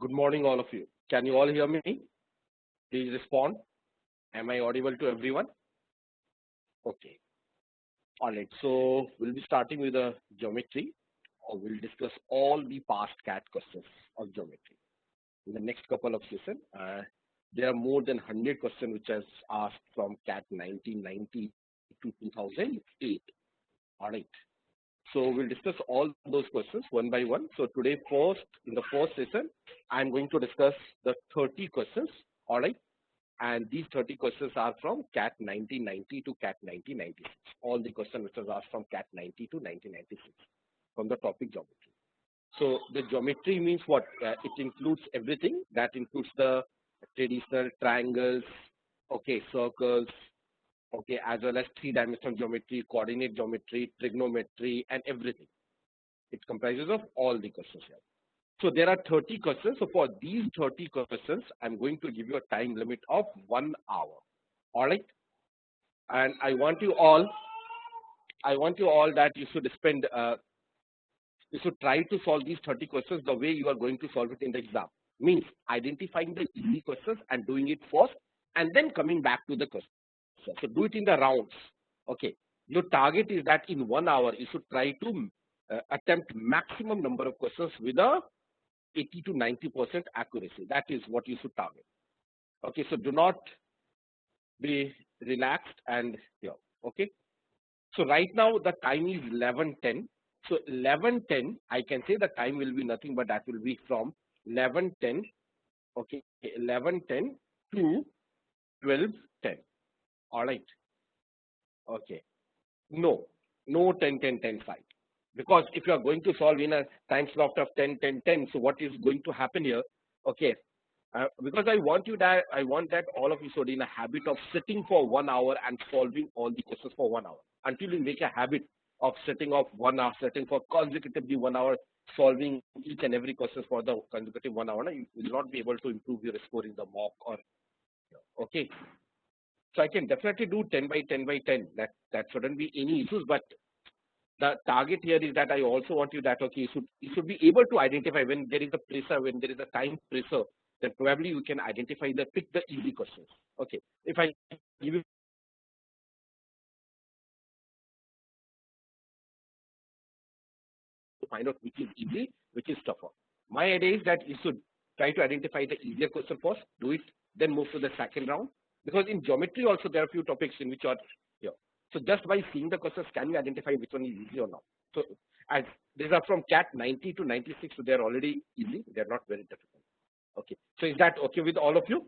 Good morning, all of you. Can you all hear me? Please respond. Am I audible to everyone? Okay. All right. So we'll be starting with the geometry, or we'll discuss all the past CAT questions of geometry in the next couple of sessions. There are more than 100 questions which has asked from CAT 1990 to 2008. All right. So we'll discuss all those questions one by one. So today, in the first session, I'm going to discuss the 30 questions. All right. And these 30 questions are from CAT 1990 to CAT 1996. All the questions which was asked from CAT 90 to 1996 from the topic geometry. So the geometry means what? It includes everything. That includes the traditional triangles, okay, circles, okay, as well as three-dimensional geometry, coordinate geometry, trigonometry, and everything. It comprises of all the questions here. So there are 30 questions. So for these 30 questions, I'm going to give you a time limit of 1 hour. All right. And I want you all that you should spend, you should try to solve these 30 questions the way you are going to solve it in the exam. Means identifying the easy questions and doing it first, and then coming back to the questions. So do it in the rounds. Okay. Your target is that in 1 hour, you should try to attempt maximum number of questions with a 80 to 90% accuracy. That is what you should target. Okay, so do not be relaxed and here. Okay, so right now the time is 11:10. So 11:10, I can say the time will be nothing but that will be from 11:10. Okay, 11:10 to 12:10. All right. Okay. No 10:10:10 side. Because if you are going to solve in a time slot of 10:10:10, so what is going to happen here? Okay, because I want that all of you should in a habit of sitting for 1 hour and solving all the questions for 1 hour. Until you make a habit of sitting of 1 hour, sitting for consecutively 1 hour, solving each and every question for the consecutive 1 hour, you will not be able to improve your score in the mock or okay. So I can definitely do 10 by 10 by 10. That shouldn't be any issues, but the target here is that I also want you that okay, you should be able to identify when there is a pressure, when there is a time pressure, then probably you can identify pick the easy questions. Okay, if I give you to find out which is easy, which is tougher. My idea is that you should try to identify the easier question first, do it, then move to the second round. Because in geometry also there are a few topics in which are here. So just by seeing the questions, can you identify which one is easy or not? So as these are from CAT 90 to 96, so they are already easy. They are not very difficult. Okay. So is that okay with all of you?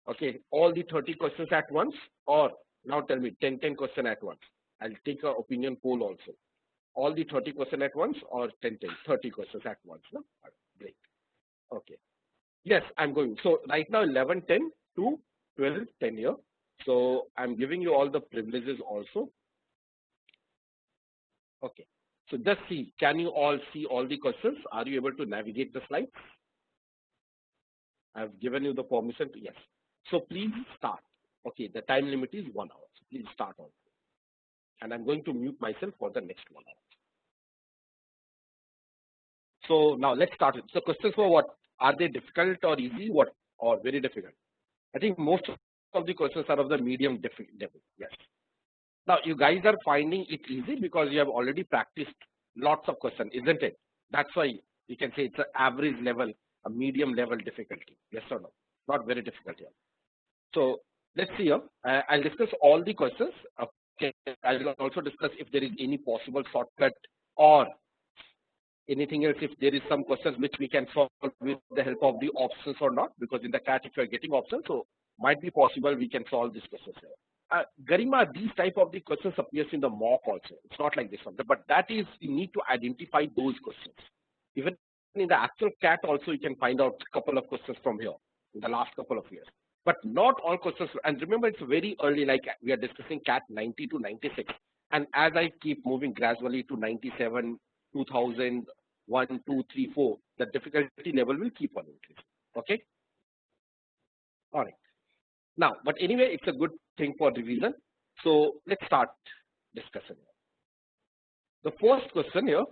Okay. All the 30 questions at once, or now tell me 10 questions at once. I'll take an opinion poll also. All the 30 questions at once, or 30 questions at once. No? Great. Okay. Yes, I'm going. So right now 11:10 to 12:10 here. So I'm giving you all the privileges also. Okay. So just see, can you all see all the questions? Are you able to navigate the slides? I've given you the permission to, yes. So please start. Okay, the time limit is 1 hour. So please start on. And I'm going to mute myself for the next 1 hour. So now let's start it. So questions for what? Are they difficult or easy? What? Or very difficult? I think most of the questions are of the medium level. Yes. Now you guys are finding it easy because you have already practiced lots of questions, isn't it? That's why you can say it's an average level, a medium level difficulty. Yes or no? Not very difficult here. So let's see here. I'll discuss all the questions. Okay. I will also discuss if there is any possible shortcut or anything else, if there is some questions which we can solve with the help of the options or not, because in the CAT if you are getting options, so might be possible we can solve these questions here. Garima, these type of the questions appears in the mock also. It's not like this one, but that is you need to identify those questions. Even in the actual CAT also you can find out a couple of questions from here in the last couple of years. But not all questions. And remember, it's very early. Like we are discussing CAT 90 to 96, and as I keep moving gradually to 97, 2000, 1, 2, 3, 4, the difficulty level will keep on increasing. Okay. All right. Now, but anyway, it's a good thing for revision. So let's start discussion. The first question here.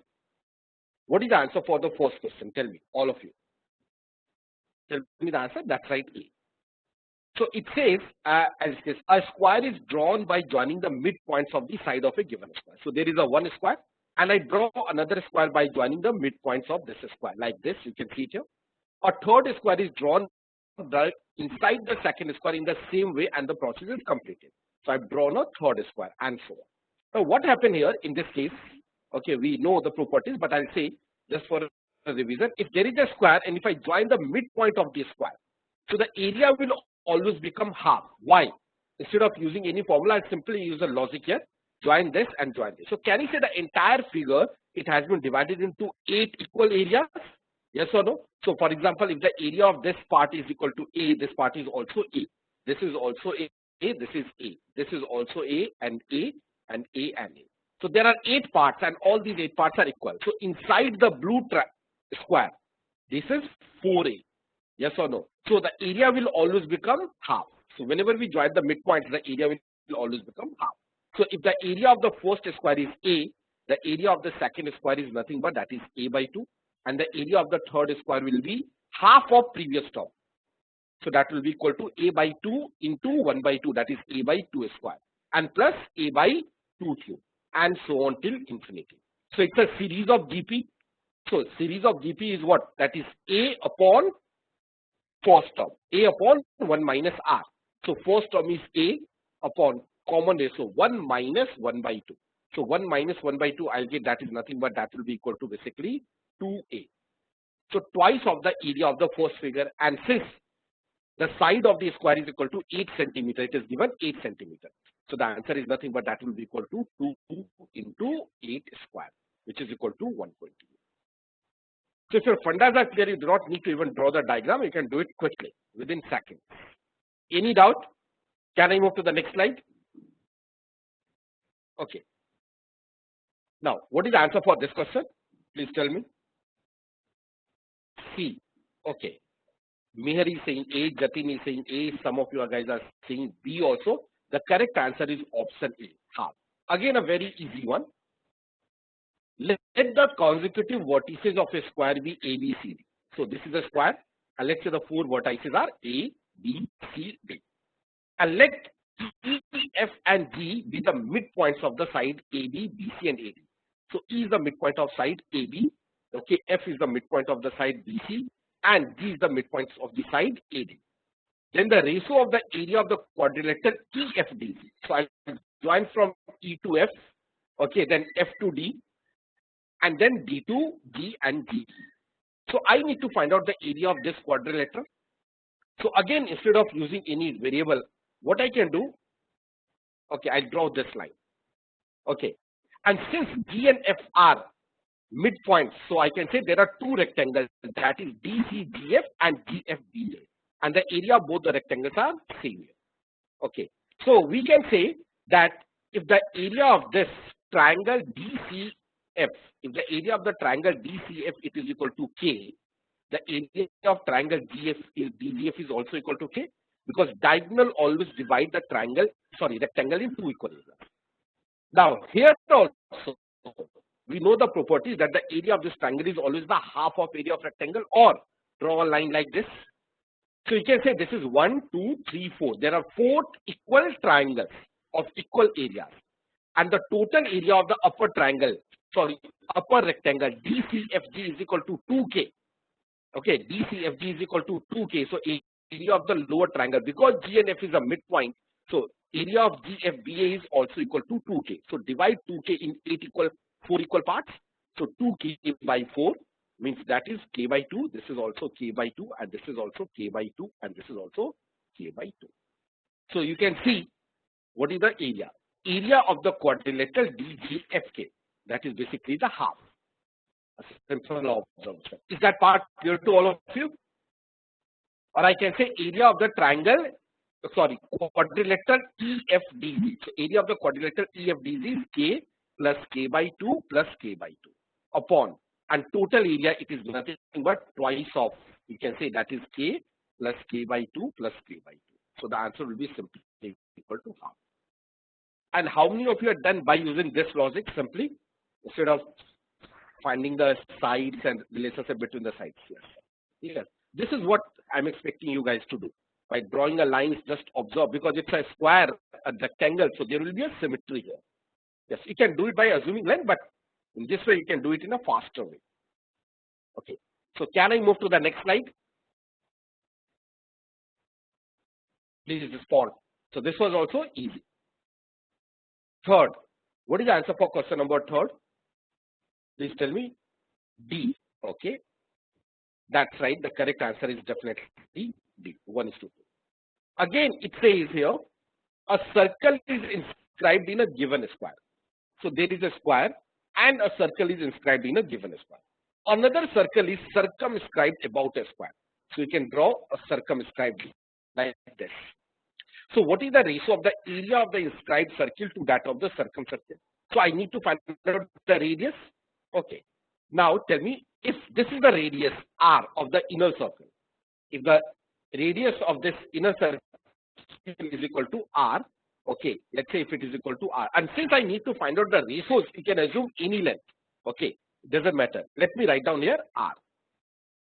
What is the answer for the first question? Tell me, all of you. Tell me the answer. That's right, A. So it says, as it says, a square is drawn by joining the midpoints of the side of a given square. So there is a one square, and I draw another square by joining the midpoints of this square, like this. You can see it here. A third square is drawn inside the second square in the same way, and the process is completed. So I've drawn a third square, and so on. Now, what happened here in this case? Okay, we know the properties, but I'll say just for a revision. If there is a square, and if I join the midpoint of the square, so the area will always become half. Why? Instead of using any formula, I'll simply use a logic here. Join this and join this. So can you say the entire figure, it has been divided into 8 equal areas? Yes or no? So for example, if the area of this part is equal to A, this part is also A. This is also A, this is A. This is also A and A and A and A. So there are 8 parts, and all these 8 parts are equal. So inside the blue square, this is 4A. Yes or no? So the area will always become half. So whenever we join the midpoint, the area will always become half. So if the area of the first square is A, the area of the second square is nothing but that is A by 2. And the area of the third square will be half of previous term. So that will be equal to A by 2 into 1 by 2, that is A by 2 square, and plus A by 2 cube, and so on till infinity. So it's a series of GP. So series of GP is what? That is A upon first term, A upon 1 minus R. So first term is A upon common ratio 1 minus 1 by 2. So 1 minus 1 by 2, I'll get that is nothing but that will be equal to basically 2A. So twice of the area of the first figure, and since the side of the square is equal to 8 centimeter, it is given 8 centimeter. So the answer is nothing but that will be equal to 2 into 8 square, which is equal to 120. So if your fundas are clear, you do not need to even draw the diagram. You can do it quickly within seconds. Any doubt? Can I move to the next slide? Okay. Now, what is the answer for this question? Please tell me. C. Okay. Mihar is saying A, Jatin is saying A, some of you guys are saying B also. The correct answer is option A, half. Again, a very easy one. Let the consecutive vertices of a square be A, B, C, D. So this is a square, and let's say the 4 vertices are A, B, C, D. And let E, F, and G be the midpoints of the side A, B, B, C, and A, D. So E is the midpoint of side A, B. Okay, F is the midpoint of the side B, C, and G is the midpoints of the side A, D. Then the ratio of the area of the quadrilateral EFDG. So I'll join from E to F, okay, then F to D, and then D to G and G. So I need to find out the area of this quadrilateral. So again, instead of using any variable, what I can do, okay, I'll draw this line. Okay, and since G and F are midpoints, so I can say there are 2 rectangles, that is DCGF and GFBJ, and the area of both the rectangles are same here. Okay, so we can say that if the area of this triangle DCF, if the area of the triangle DCF it is equal to K, the area of triangle DGF is also equal to K, because diagonal always divide the rectangle in 2 equal areas. Now here also we know the property that the area of this triangle is always the half of area of rectangle, or draw a line like this. So you can say this is 1, 2, 3, 4. There are 4 equal triangles of equal areas, and the total area of the upper rectangle DCFG is equal to 2K. Okay, DCFG is equal to 2K. So area of the lower triangle, because G and F is a midpoint, so area of GFBA is also equal to 2K. So divide 2K in 4 equal parts. So 2K by 4 means that is K by 2. This is also K by 2, and this is also K by 2, and this is also K by 2. So you can see what is the area. Area of the quadrilateral DGFK. That is basically the half. A simple observation. Is that part clear to all of you? Or I can say area of the quadrilateral EFDG. So area of the quadrilateral EFDG is K plus K by 2 plus K by 2 upon, and total area it is nothing but twice of, you can say that is K plus K by 2 plus K by 2. So the answer will be simply equal to half. And how many of you are done by using this logic simply, instead of finding the sides and relationship between the sides here? Yes. This is what I'm expecting you guys to do. By drawing a line, just observe, because it's a square, a rectangle, so there will be a symmetry here. Yes, you can do it by assuming length, but in this way you can do it in a faster way. Okay, so can I move to the next slide? Please respond. So this was also easy. Third, what is the answer for question number third? Please tell me. D. Okay, that's right. The correct answer is definitely D. 1:2. Again, it says here a circle is inscribed in a given square. So there is a square and a circle is inscribed in a given square. Another circle is circumscribed about a square. So you can draw a circumscribed like this. So what is the ratio of the area of the inscribed circle to that of the circumcircle? So I need to find out the radius. Okay. Now tell me, if this is the radius R of the inner circle, if the radius of this inner circle is equal to R, okay, let's say if it is equal to R, and since I need to find out the ratios, you can assume any length. Okay, doesn't matter. Let me write down here R.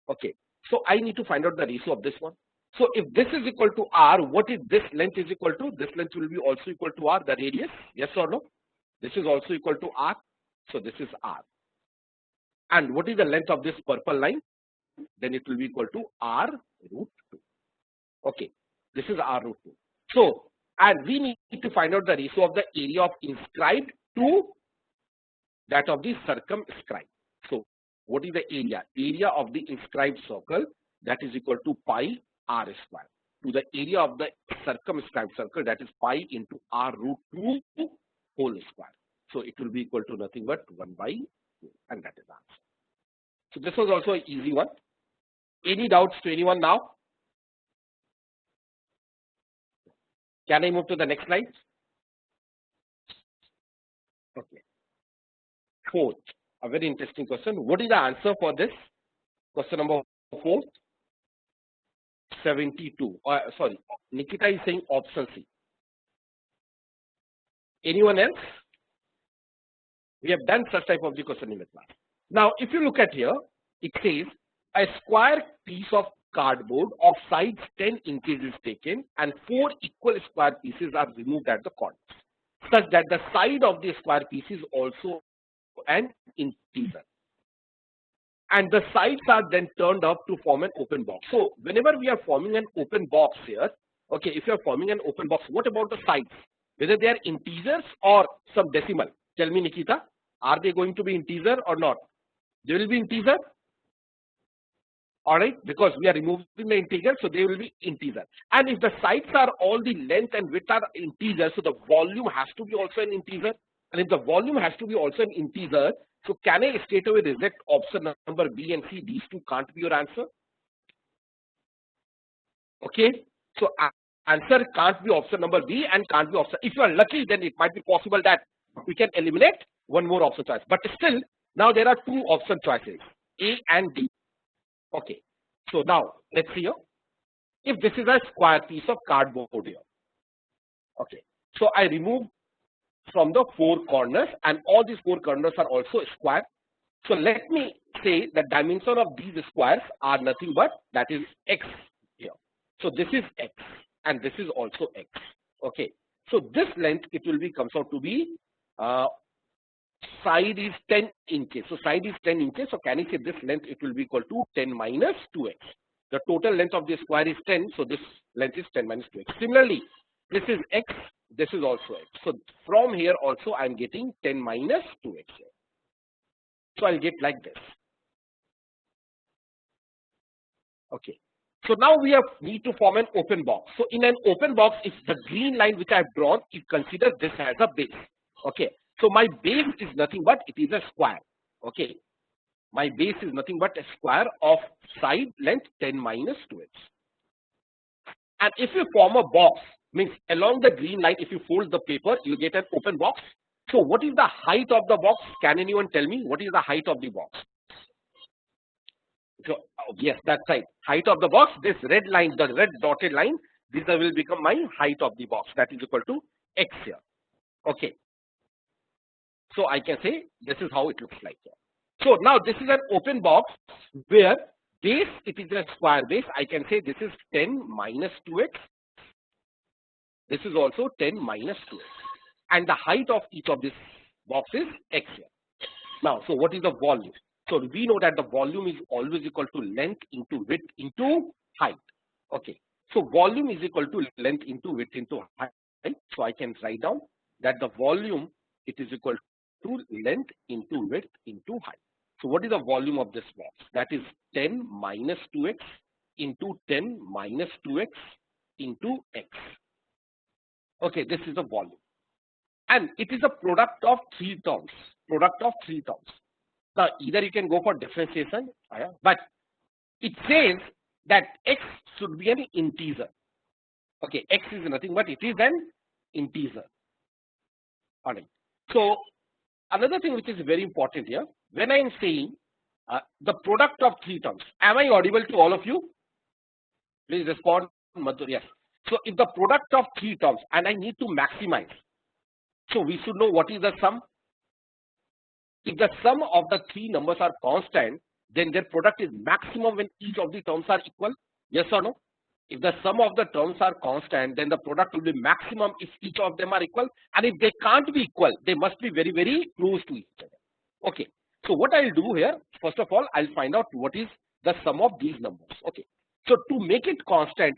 Okay, so I need to find out the ratio of this one. So if this is equal to R, what is this length is equal to? This length will be also equal to R, the radius, yes or no? This is also equal to R, so this is R. And what is the length of this purple line? Then it will be equal to R root 2. Okay, this is R root 2. So, and we need to find out the ratio of the area of inscribed to that of the circumscribed. So, what is the area? Area of the inscribed circle, that is equal to pi R square, to the area of the circumscribed circle, that is pi into R root 2 whole square. So, it will be equal to nothing but 1/2, and that is answer. So, this was also an easy one. Any doubts to anyone now? Can I move to the next slide? Okay. Fourth, a very interesting question. What is the answer for this? Question number 4. 72. Sorry, Nikita is saying option C. Anyone else? We have done such type of the question in the class. Now, if you look at here, it says a square piece of cardboard of size 10 inches is taken and 4 equal square pieces are removed at the corners, such that the side of the square piece is also an integer. And the sides are then turned up to form an open box. So whenever we are forming an open box here, okay, if you are forming an open box, what about the sides? Whether they are integers or some decimal? Tell me, Nikita, are they going to be integer or not? They will be integer. Alright, because we are removing the integer, so they will be integer. And if the sides are all the length and width are integer, so the volume has to be also an integer. And if the volume has to be also an integer, so can I straight away reject option number B and C? These two can't be your answer. Okay, so answer can't be option number B and can't be option. If you are lucky, then it might be possible that we can eliminate one more option choice. But still, now there are two option choices, A and D. Okay, so now let's see here. If this is a square piece of cardboard here, okay, so I remove from the 4 corners, and all these 4 corners are also square. So let me say the dimension of these squares are nothing but that is x here. So this is x and this is also x. Okay, so this length it will be comes out to be side is 10 inches. So side is 10 inches. So can I say this length it will be equal to 10 minus 2x. The total length of the square is 10. So this length is 10 minus 2x. Similarly, this is x. This is also x. So from here also I am getting 10 minus 2x here. So I'll get like this. Okay. So now we need to form an open box. So in an open box, if the green line which I have drawn, you consider this as a base. Okay. So my base is nothing but it is a square. Okay. My base is nothing but a square of side length 10 minus 2x. And if you form a box, means along the green line, if you fold the paper, you get an open box. So what is the height of the box? Can anyone tell me what is the height of the box? So yes, that's right. Height of the box, this red line, the red dotted line, this will become my height of the box. That is equal to x here. Okay. So I can say this is how it looks like here. So now this is an open box where base, it is a square base. I can say this is 10 minus 2x. This is also 10 minus 2x. And the height of each of this box is x here. Now, so what is the volume? So we know that the volume is always equal to length into width into height. Okay. So volume is equal to length into width into height. So I can write down that the volume, it is equal to length into width into height. So what is the volume of this box? That is 10 minus 2x into 10 minus 2x into x. Okay, this is the volume. And it is a product of three terms. Product of three terms. Now, either you can go for differentiation, but it says that x should be an integer. Okay, x is nothing but it is an integer. Alright. So, another thing which is very important here, when I am saying the product of three terms, am I audible to all of you? Please respond, Madhur. Yes. So, if the product of three terms and I need to maximize, so we should know what is the sum. If the sum of the three numbers are constant, then their product is maximum when each of the terms are equal. Yes or no? If the sum of the terms are constant, then the product will be maximum if each of them are equal. And if they can't be equal, they must be very, very close to each other. Okay. So what I'll do here, first of all, I'll find out what is the sum of these numbers. Okay. So to make it constant,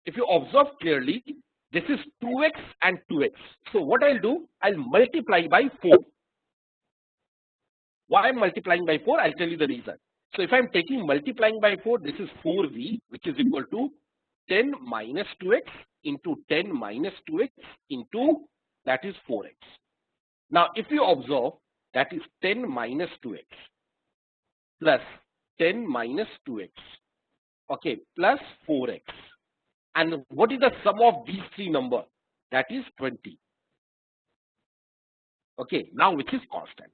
if you observe clearly, this is 2x and 2x. So what I'll do, I'll multiply by 4. Why I'm multiplying by 4? I'll tell you the reason. So if I'm taking multiplying by 4, this is 4v, which is equal to 10 minus 2x into 10 minus 2x into, that is 4x. Now, if you observe, that is 10 minus 2x plus 10 minus 2x, okay, plus 4x. And what is the sum of these three numbers? That is 20. Okay, now which is constant.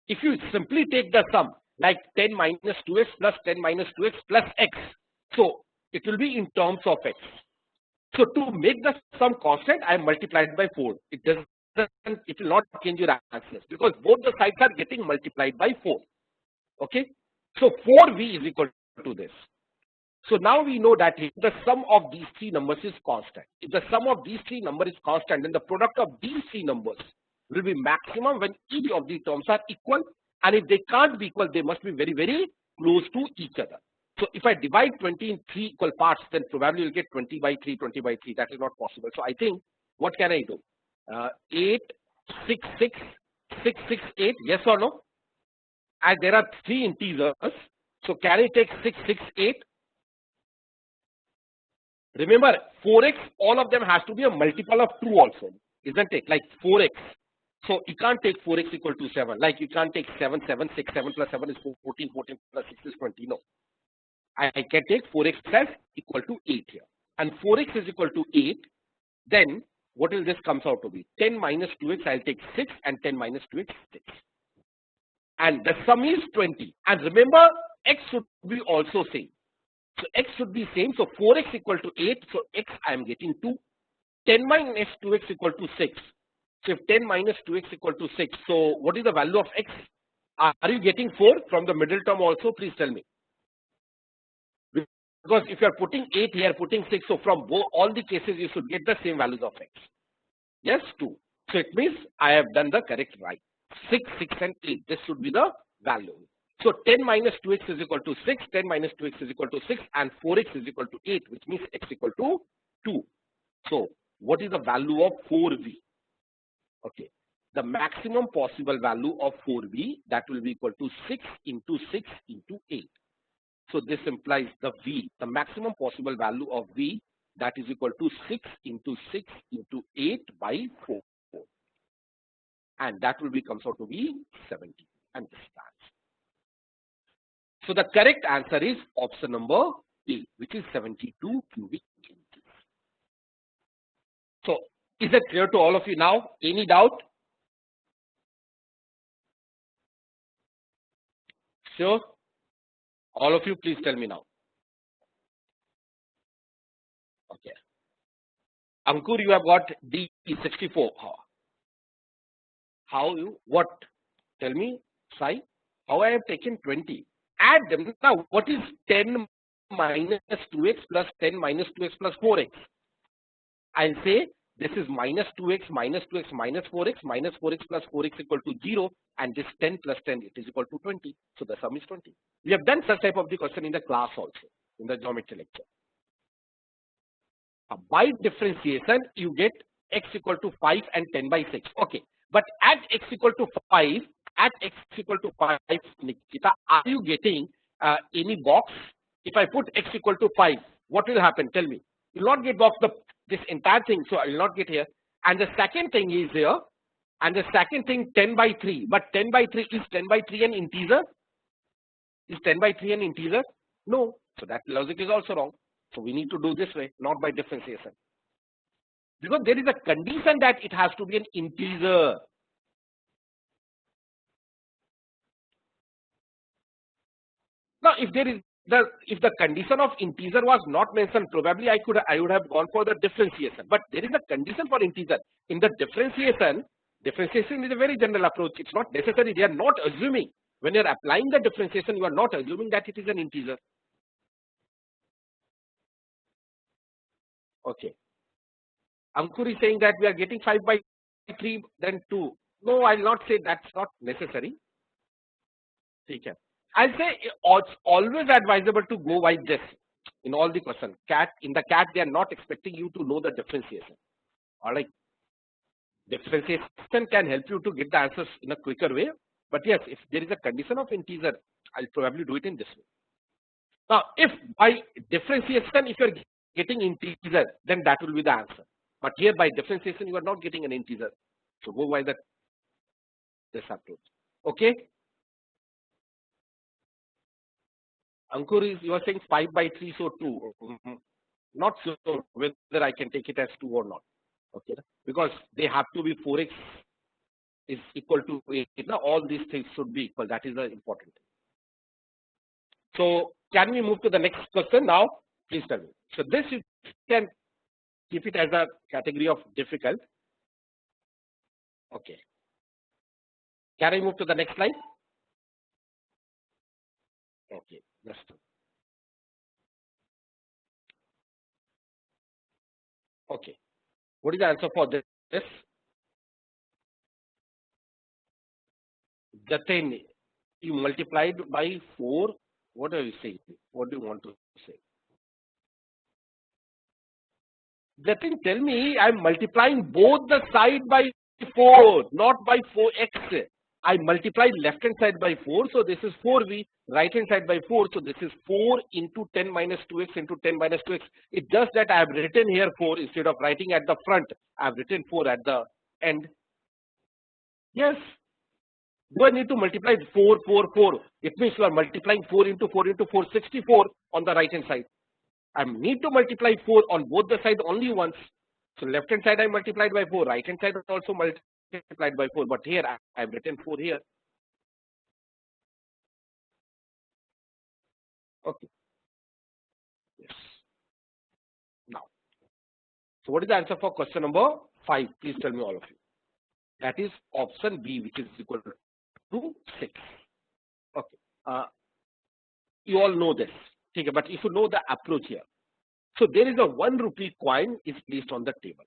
If you simply take the sum, like 10 minus 2x plus 10 minus 2x plus x, so it will be in terms of x. So to make the sum constant, I multiplied by 4. It will not change your answers because both the sides are getting multiplied by 4. Okay, so 4v is equal to this. So now we know that if the sum of these three numbers is constant, if the sum of these three numbers is constant, then the product of these three numbers will be maximum when each of the terms are equal, and if they can't be equal, they must be very, very close to each other. So if I divide 20 in 3 equal parts, then probably you'll get 20 by 3, 20 by 3. That is not possible. So I think, what can I do? 8, 6, 6, 6, 6, 8, yes or no? And there are 3 integers. So can I take 6, 6, 8? Remember, 4x, all of them has to be a multiple of 2 also, isn't it? Like 4x. So you can't take 4x equal to 7. Like you can't take 7, 7, 6, 7 plus 7 is 14, 14 plus 6 is 20. No. I can take 4x as equal to 8 here. And 4x is equal to 8. Then what will this comes out to be? 10 minus 2x, I'll take 6, and 10 minus 2x, 6. And the sum is 20. And remember, x should be also same. So x should be same. So 4x equal to 8. So x I am getting 2. 10 minus 2x equal to 6. So if 10 minus 2x equal to 6. So what is the value of x? Are you getting 4 from the middle term also? Please tell me. Because if you are putting 8 here, putting 6. So from all the cases, you should get the same values of x. Yes, 2. So it means I have done the correct right. 6, 6 and 8. This should be the value. So 10 minus 2x is equal to 6, 10 minus 2x is equal to 6, and 4x is equal to 8, which means x equal to 2. So what is the value of 4v? Okay, the maximum possible value of 4v, that will be equal to 6 into 6 into 8. So this implies the v, the maximum possible value of v, that is equal to 6 into 6 into 8 by 4. And that will be comes out to be 70. And this stands. So the correct answer is option number A, which is 72 cubic inches. So is it clear to all of you now? Any doubt? Sure. All of you, please tell me now. Okay. Ankur, you have got D64. How you? What? Tell me, Sai. How I have taken 20? add them. Now, what is 10 minus 2x plus 10 minus 2x plus 4x? I'll say this is minus 2x minus 2x minus 4x plus 4x equal to 0, and this 10 plus 10 it is equal to 20. So the sum is 20. We have done such type of the question in the class also, in the geometry lecture. By differentiation, you get x equal to 5 and 10 by 6. Okay, but at x equal to 5, Nikita, are you getting any box? If I put x equal to 5, what will happen? Tell me. You will not get box this entire thing, so I will not get here. And the second thing is here, and the second thing 10 by 3. But 10 by 3 is 10 by 3 an integer? Is 10 by 3 an integer? No. So that logic is also wrong. So we need to do this way, not by differentiation. Because there is a condition that it has to be an integer. Now, if the condition of integer was not mentioned, probably I would have gone for the differentiation. But there is a condition for integer. In the differentiation is a very general approach. It's not necessary. They are not assuming. When you are applying the differentiation, you are not assuming that it is an integer. Okay. Ankur is saying that we are getting 5 by 3, then 2. No, I will not say that's not necessary. Okay. I'll say it's always advisable to go by this in all the questions. In the CAT, they are not expecting you to know the differentiation. Alright. Differentiation can help you to get the answers in a quicker way. But yes, if there is a condition of integer, I'll probably do it in this way. Now, if by differentiation, if you're getting integer, then that will be the answer. But here by differentiation, you are not getting an integer. So go by this approach. Okay. Ankur, you are saying 5 by 3, so 2. Not sure whether I can take it as 2 or not. Okay. Because they have to be 4x is equal to 8. Now all these things should be equal. That is the important thing. So can we move to the next question now? Please tell me. So this you can keep it as a category of difficult. Okay. Can I move to the next slide? Okay. Next. Okay. What is the answer for this? Jatin, you multiplied by 4. What are you saying? What do you want to say? Jatin, tell me, I'm multiplying both the side by 4, not by 4x. I multiplied left hand side by 4, so this is 4v, right hand side by 4, so this is 4 into 10 minus 2x into 10 minus 2x. It's just that I have written here 4 instead of writing at the front. I have written 4 at the end. Yes. Do I need to multiply 4, 4, 4? It means you are multiplying 4 into 4 into 4, 64 on the right hand side. I need to multiply 4 on both the sides only once. So left hand side I multiplied by 4, right hand side also multiplied by 4, but here I have written 4 here. Okay. Yes. Now, so what is the answer for question number 5? Please tell me, all of you. That is option B, which is equal to 6. Okay. You all know this. Okay, but if you know the approach here. So there is a 1 rupee coin is placed on the table.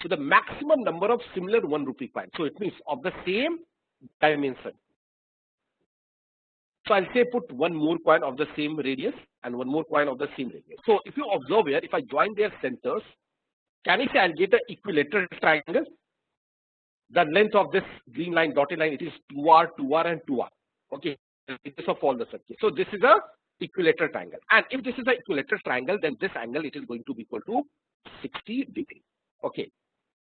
So the maximum number of similar 1 rupee coin. So it means of the same dimension. So I'll say put 1 more coin of the same radius and 1 more coin of the same radius. So if you observe here, if I join their centers, can I say I'll get an equilateral triangle? The length of this green line, dotted line, it is 2r, 2r, and 2r. Okay, it is of all the circles. So this is a equilateral triangle. And if this is an equilateral triangle, then this angle it is going to be equal to 60 degrees. Okay.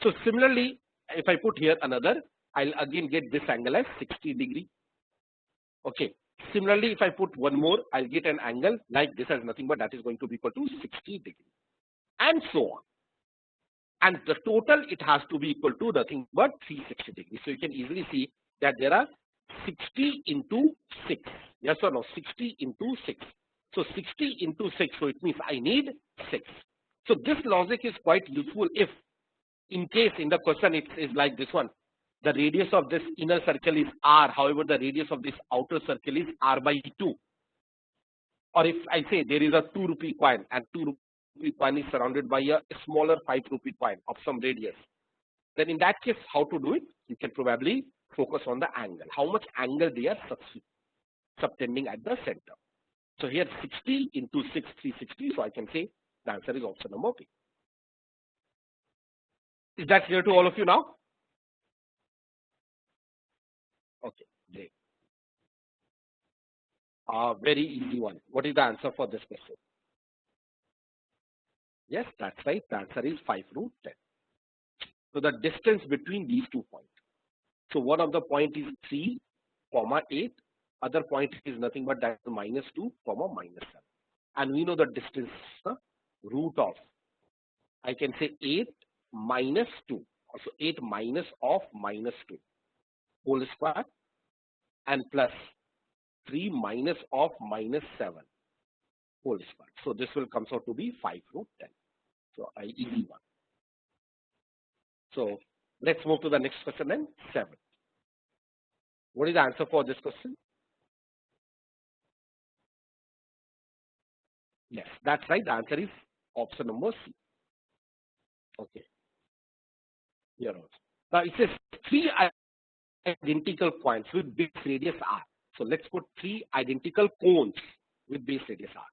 So similarly, if I put here another, I'll again get this angle as 60 degree. Okay. Similarly, if I put 1 more, I'll get an angle like this as nothing but that is going to be equal to 60 degree. And so on. And the total, it has to be equal to nothing but 360 degrees. So you can easily see that there are 60 into 6. Yes or no? 60 into 6. So 60 into 6. So it means I need 6. So this logic is quite useful if in case in the question it is like this one. The radius of this inner circle is r. However, the radius of this outer circle is r by 2. Or if I say there is a 2 rupee coin and 2 rupee coin is surrounded by a smaller 5 rupee coin of some radius, then in that case, how to do it? You can probably focus on the angle. How much angle they are subtending at the center. So here 60 into 6, 360. So I can say the answer is option number B. Is that clear to all of you now? Okay, great. Very easy one. What is the answer for this question? Yes, that's right. The answer is 5 root 10. So the distance between these 2 points. So one of the point is 3, 8. Other point is nothing but that minus 2, minus 7. And we know the distance, root of, I can say 8 minus 2. So 8 minus of minus 2 whole square and plus 3 minus of minus 7 whole square. So this will come out to be 5 root 10. So easy one. So let's move to the next question then, 7. What is the answer for this question? Yes, that's right. The answer is option number C. Okay. Here also. Now it says 3 identical points with base radius r. So let's put 3 identical cones with base radius r.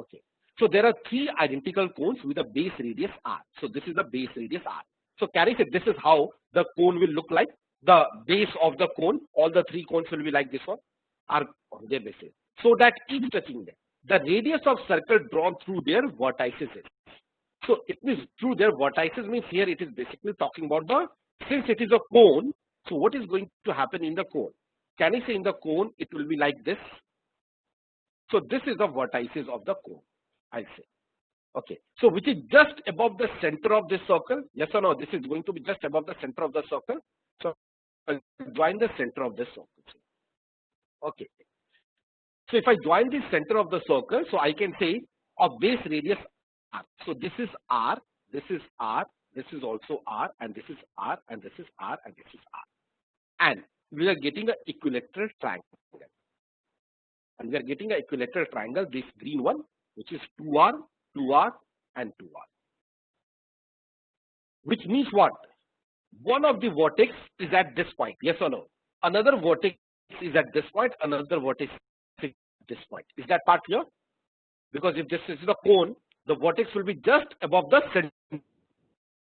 Okay. So there are 3 identical cones with a base radius r. So this is the base radius r. So Carrie said this is how the cone will look like. The base of the cone, all the 3 cones will be like this one, are on their bases. So that each touching them, the radius of circle drawn through their vertices is. So it means through their vertices means here it is basically talking about the, since it is a cone, so what is going to happen in the cone? Can I say in the cone it will be like this? So this is the vertices of the cone, I'll say. Okay, so which is just above the center of this circle? Yes or no? This is going to be just above the center of the circle. So I'll join the center of this circle. Okay. So if I join the center of the circle, so I can say of base radius r. So this is r, this is r, this is also r, and this is r, and this is r, and this is r. And we are getting an equilateral triangle. And we are getting an equilateral triangle, this green one, which is 2r, 2r, and 2r. Which means what? One of the vertex is at this point, yes or no? Another vertex is at this point, another vertex is at this point. Is that part clear? Because if this is the cone, the vertex will be just above the center.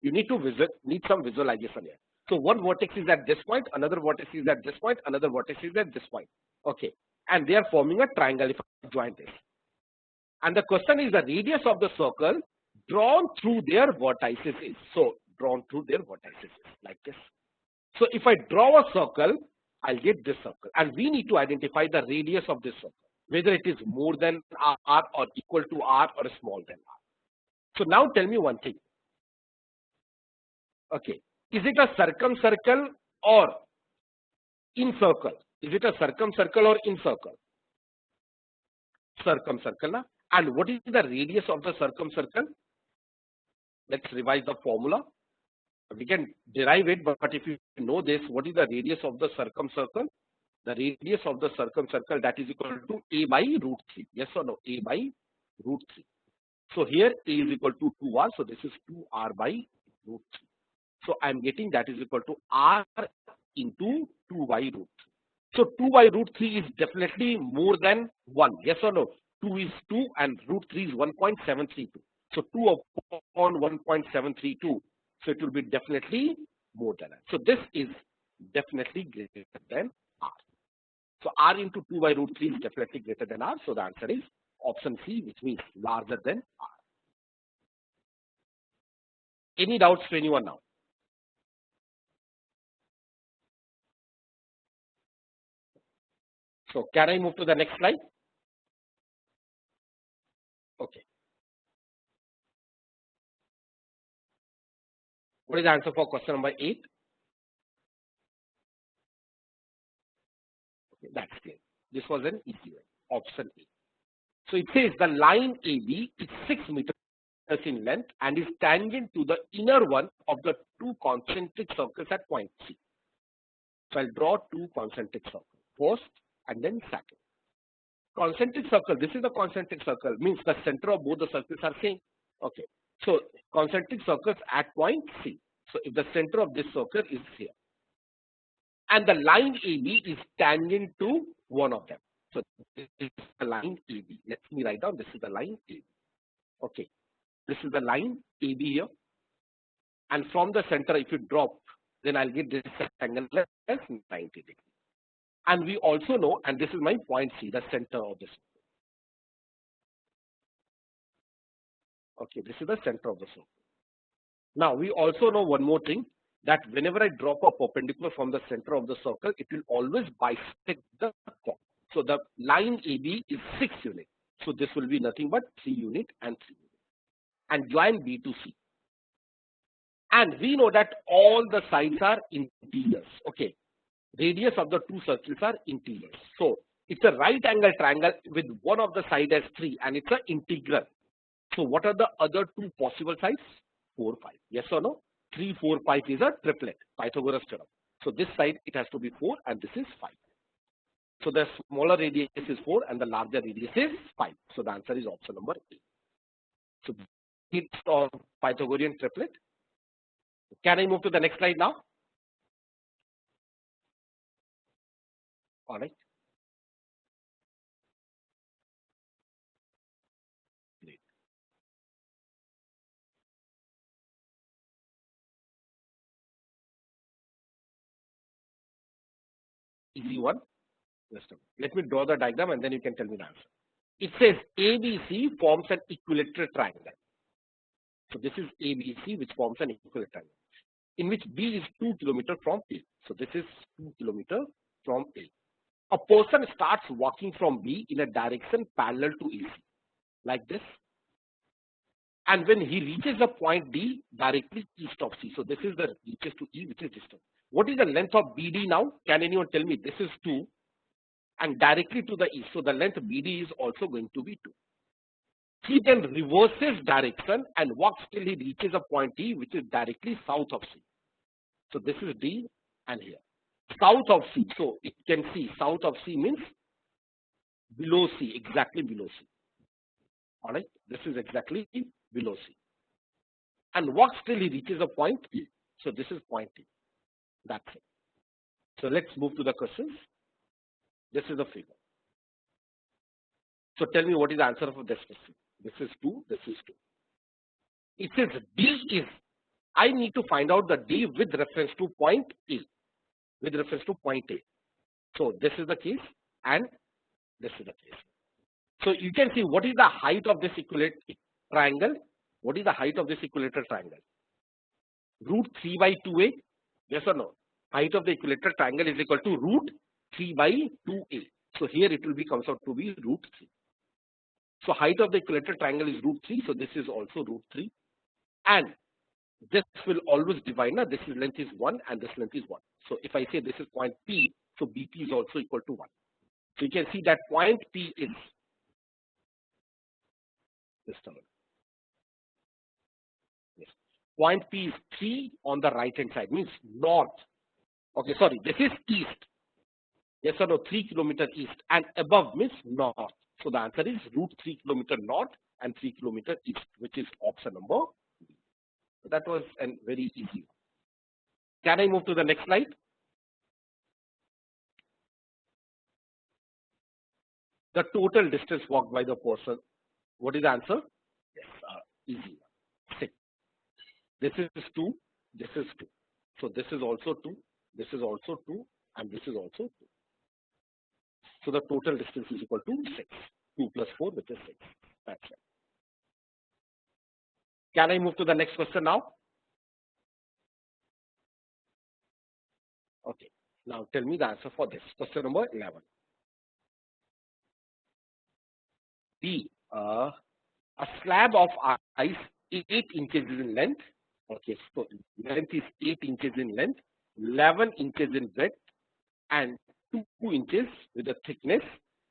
You need to need some visualization here. So one vertex is at this point, another vertex is at this point, another vertex is at this point. Okay, and they are forming a triangle if I join this. And the question is the radius of the circle drawn through their vertices is. So drawn through their vertices is like this. So if I draw a circle, I'll get this circle. And we need to identify the radius of this circle, whether it is more than r or equal to r or smaller than r. So now tell me one thing. Okay, is it a circumcircle or incircle? Is it a circumcircle or incircle? Circumcircle. And what is the radius of the circumcircle? Let's revise the formula. We can derive it, but if you know this, what is the radius of the circumcircle? The radius of the circumcircle, that is equal to a by root 3. Yes or no? A by root 3. So here a is equal to 2r. So this is 2r by root 3. So I am getting that is equal to r into 2 by root 3. So 2 by root 3 is definitely more than 1. Yes or no? 2 is 2 and root 3 is 1.732. So 2 upon 1.732. So it will be definitely more than that. So this is definitely greater than r. So r into 2 by root 3 is definitely greater than r. So the answer is option C, which means larger than r. Any doubts to anyone now? So can I move to the next slide? Okay. What is the answer for question number 8? Okay, that's clear. This was an easy one. Option A. So it says the line AB is 6 meters in length and is tangent to the inner one of the 2 concentric circles at point C. So I'll draw 2 concentric circles, first and then second. concentric circle, this is the concentric circle, means the center of both the circles are same. Okay. So concentric circles at point C. So if the center of this circle is here, and the line AB is tangent to one of them. So this is the line AB. Let me write down, this is the line AB. Okay. This is the line AB here. And from the center, if you drop, then I'll get this angle as 90 degrees. And we also know, and this is my point C, the center of this. Okay, this is the center of the circle. Now, we also know one more thing, that whenever I drop a perpendicular from the center of the circle, it will always bisect the point. So the line AB is 6 units. So this will be nothing but 3 units and 3 units. And join B to C. And we know that all the sides are interiors. Okay. Radius of the two circles are interiors. So it's a right angle triangle with one of the side as 3 and it's an integral. So what are the other two possible sides? 4, 5. Yes or no? 3, 4, 5 is a triplet, Pythagoras theorem. So this side it has to be 4 and this is 5. So the smaller radius is 4 and the larger radius is 5. So the answer is option number A. So it's of Pythagorean triplet. Can I move to the next slide now? All right. Great. Easy one. Let me draw the diagram and then you can tell me the answer. It says ABC forms an equilateral triangle. So this is ABC which forms an equilateral triangle, in which B is 2 kilometers from A. So this is 2 kilometers from A. A person starts walking from B in a direction parallel to AC, like this. And when he reaches the point D, directly east of C. So this is the reaches to E, which is distant. What is the length of BD now? Can anyone tell me? This is 2 and directly to the east. So the length BD is also going to be 2. He then reverses direction and walks till he reaches a point E, which is directly south of C. So this is D and here. South of C. So it can see south of C means below C, exactly below C. All right. This is exactly below C. And walks till he reaches a point E. So this is point E. That's it. So let's move to the questions. This is the figure. So tell me what is the answer for this question. This is 2, this is 2. It says D is, I need to find out the D with reference to point A. With reference to point A. So this is the case and this is the case. So you can see what is the height of this equilateral triangle. What is the height of this equilateral triangle? Root 3 by 2A. Yes or no? Height of the equilateral triangle is equal to root 3 by 2A. So here it will be comes out to be root 3. So height of the equilateral triangle is root 3. So this is also root 3. And this will always divide. Now this is length is 1 and this length is 1. So if I say this is point P, so BP is also equal to 1. So you can see that point P is this term. Yes. Point P is 3 on the right hand side, means north. Okay, sorry, this is east. Yes or no? 3 kilometers east and above means north. So the answer is root 3 kilometers north and 3 kilometers east, which is option number B. So that was a very easy one. Can I move to the next slide? The total distance walked by the person. What is the answer? Yes, easy one. 6. This is 2. This is 2. So this is also 2. This is also 2. And this is also 2. So the total distance is equal to 6. 2 plus 4, which is 6. That's it. Can I move to the next question now? Okay. Now tell me the answer for this. Question number 11. B. A slab of ice 8 inches in length. Okay, so length is 8 inches in length, 11 inches in breadth, and 2 inches with a thickness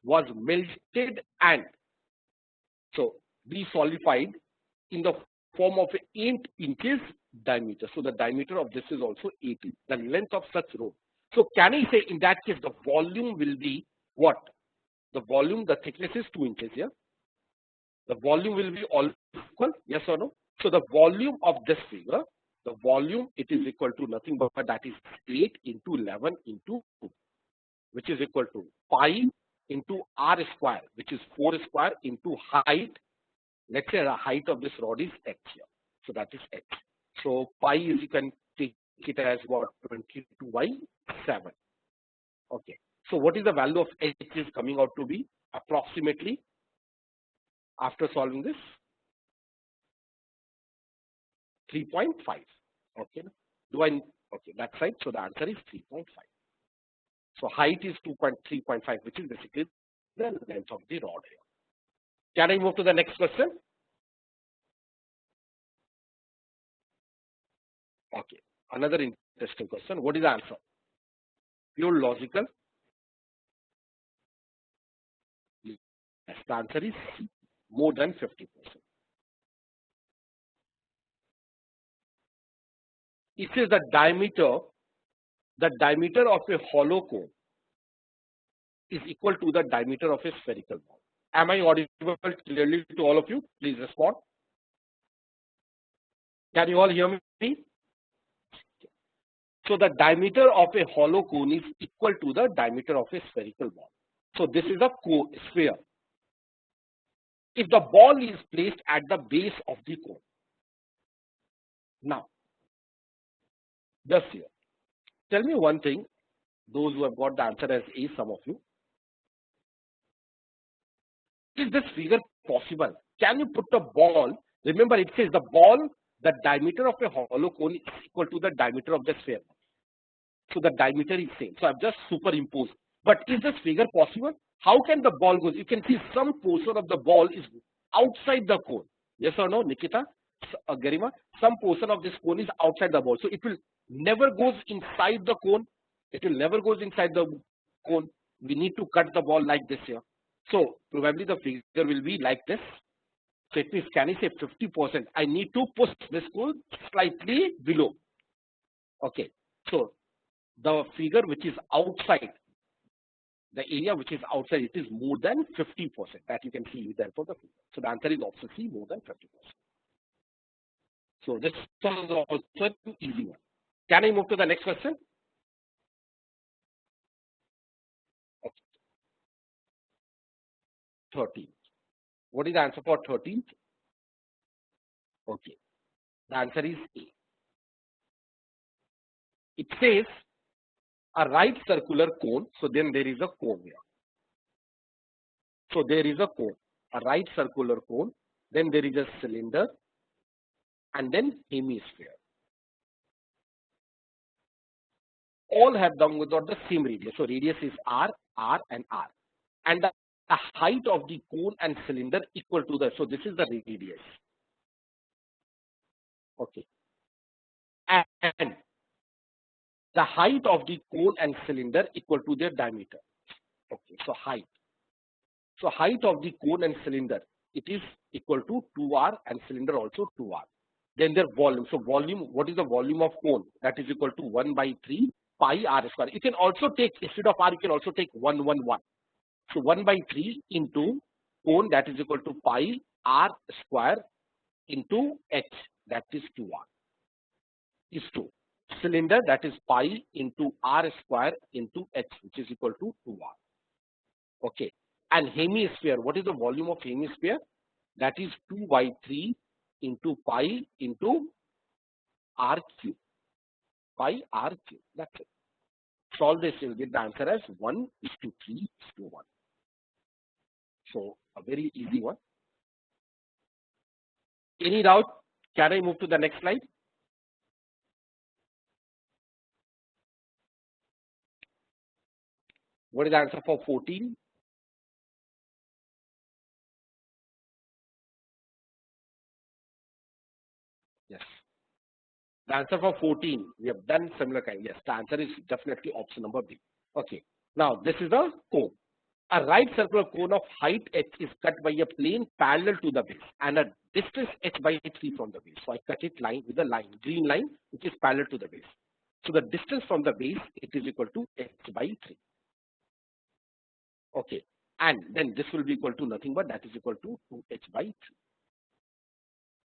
was melted and so desolidified in the form of 8 inches diameter. So the diameter of this is also 8 inches, the length of such rope. So can I say in that case the volume will be what? the volume, the thickness is 2 inches here. The volume will be all equal, yes or no? So the volume of this figure, the volume, it is equal to nothing but that is 8 into 11 into 2, which is equal to pi into r square, which is 4 square into height. Let's say the height of this rod is h here. So that is h. So pi is, you can take it as what, 22 by 7. Okay. So what is the value of h is coming out to be approximately after solving this? 3.5. Okay. Okay, that side. So the answer is 3.5. So height is 3.5, which is basically the length of the rod here. Can I move to the next question? Okay. Another interesting question. What is the answer? Pure logical. Yes, the answer is C, more than 50%. It says the diameter of a hollow cone is equal to the diameter of a spherical ball. Am I audible clearly to all of you? Please respond. Can you all hear me? So the diameter of a hollow cone is equal to the diameter of a spherical ball. So this is a sphere. If the ball is placed at the base of the cone. Now, just here. Tell me one thing, those who have got the answer as A, some of you. Is this figure possible? Can you put a ball? Remember, it says the ball, the diameter of a hollow cone is equal to the diameter of the sphere. So the diameter is same. So I've just superimposed. But is this figure possible? How can the ball go? You can see some portion of the ball is outside the cone. Yes or no, Nikita? Garima? Some portion of this cone is outside the ball. So it will never goes inside the cone. It will never goes inside the cone. We need to cut the ball like this here. So probably the figure will be like this. So it means, can I say 50%? I need to push this cone slightly below. Okay. So the figure which is outside, the area which is outside, it is more than 50%. That you can see there for the figure. So the answer is option C, more than 50%. So this is also an easy one. Can I move to the next question? Okay. 13th. What is the answer for 13th? Okay. The answer is A. It says a right circular cone. So then there is a cone here. So there is a cone, a right circular cone. Then there is a cylinder, and then hemisphere. All have got the same radius. So radius is R, R, and R. And the height of the cone and cylinder equal to the. So this is the radius. Okay. And the height of the cone and cylinder equal to their diameter. Okay. So height. So height of the cone and cylinder, it is equal to 2R and cylinder also 2R. Then their volume. So volume, what is the volume of cone? That is equal to 1 by 3 pi R square. You can also take, instead of R, you can also take 1, 1, 1. So 1 by 3 into cone, that is equal to pi R square into H, that is 2R. Is 2. Cylinder, that is pi into R square into H, which is equal to 2R. Okay. And hemisphere, what is the volume of hemisphere? That is 2 by 3 into pi into R cube. Pi R cube. That's it. Solve this, you'll get the answer as 1:3:1. So a very easy one. Any doubt? Can I move to the next slide? What is the answer for 14? Yes. The answer for 14, we have done similar kind. Yes, the answer is definitely option number B. Okay. Now this is the cone. A right circular cone of height h is cut by a plane parallel to the base and a distance h by 3 from the base. So I cut it line with a line, green line, which is parallel to the base. So the distance from the base, it is equal to h by 3. Okay. and then this will be equal to nothing but that is equal to 2h by 3.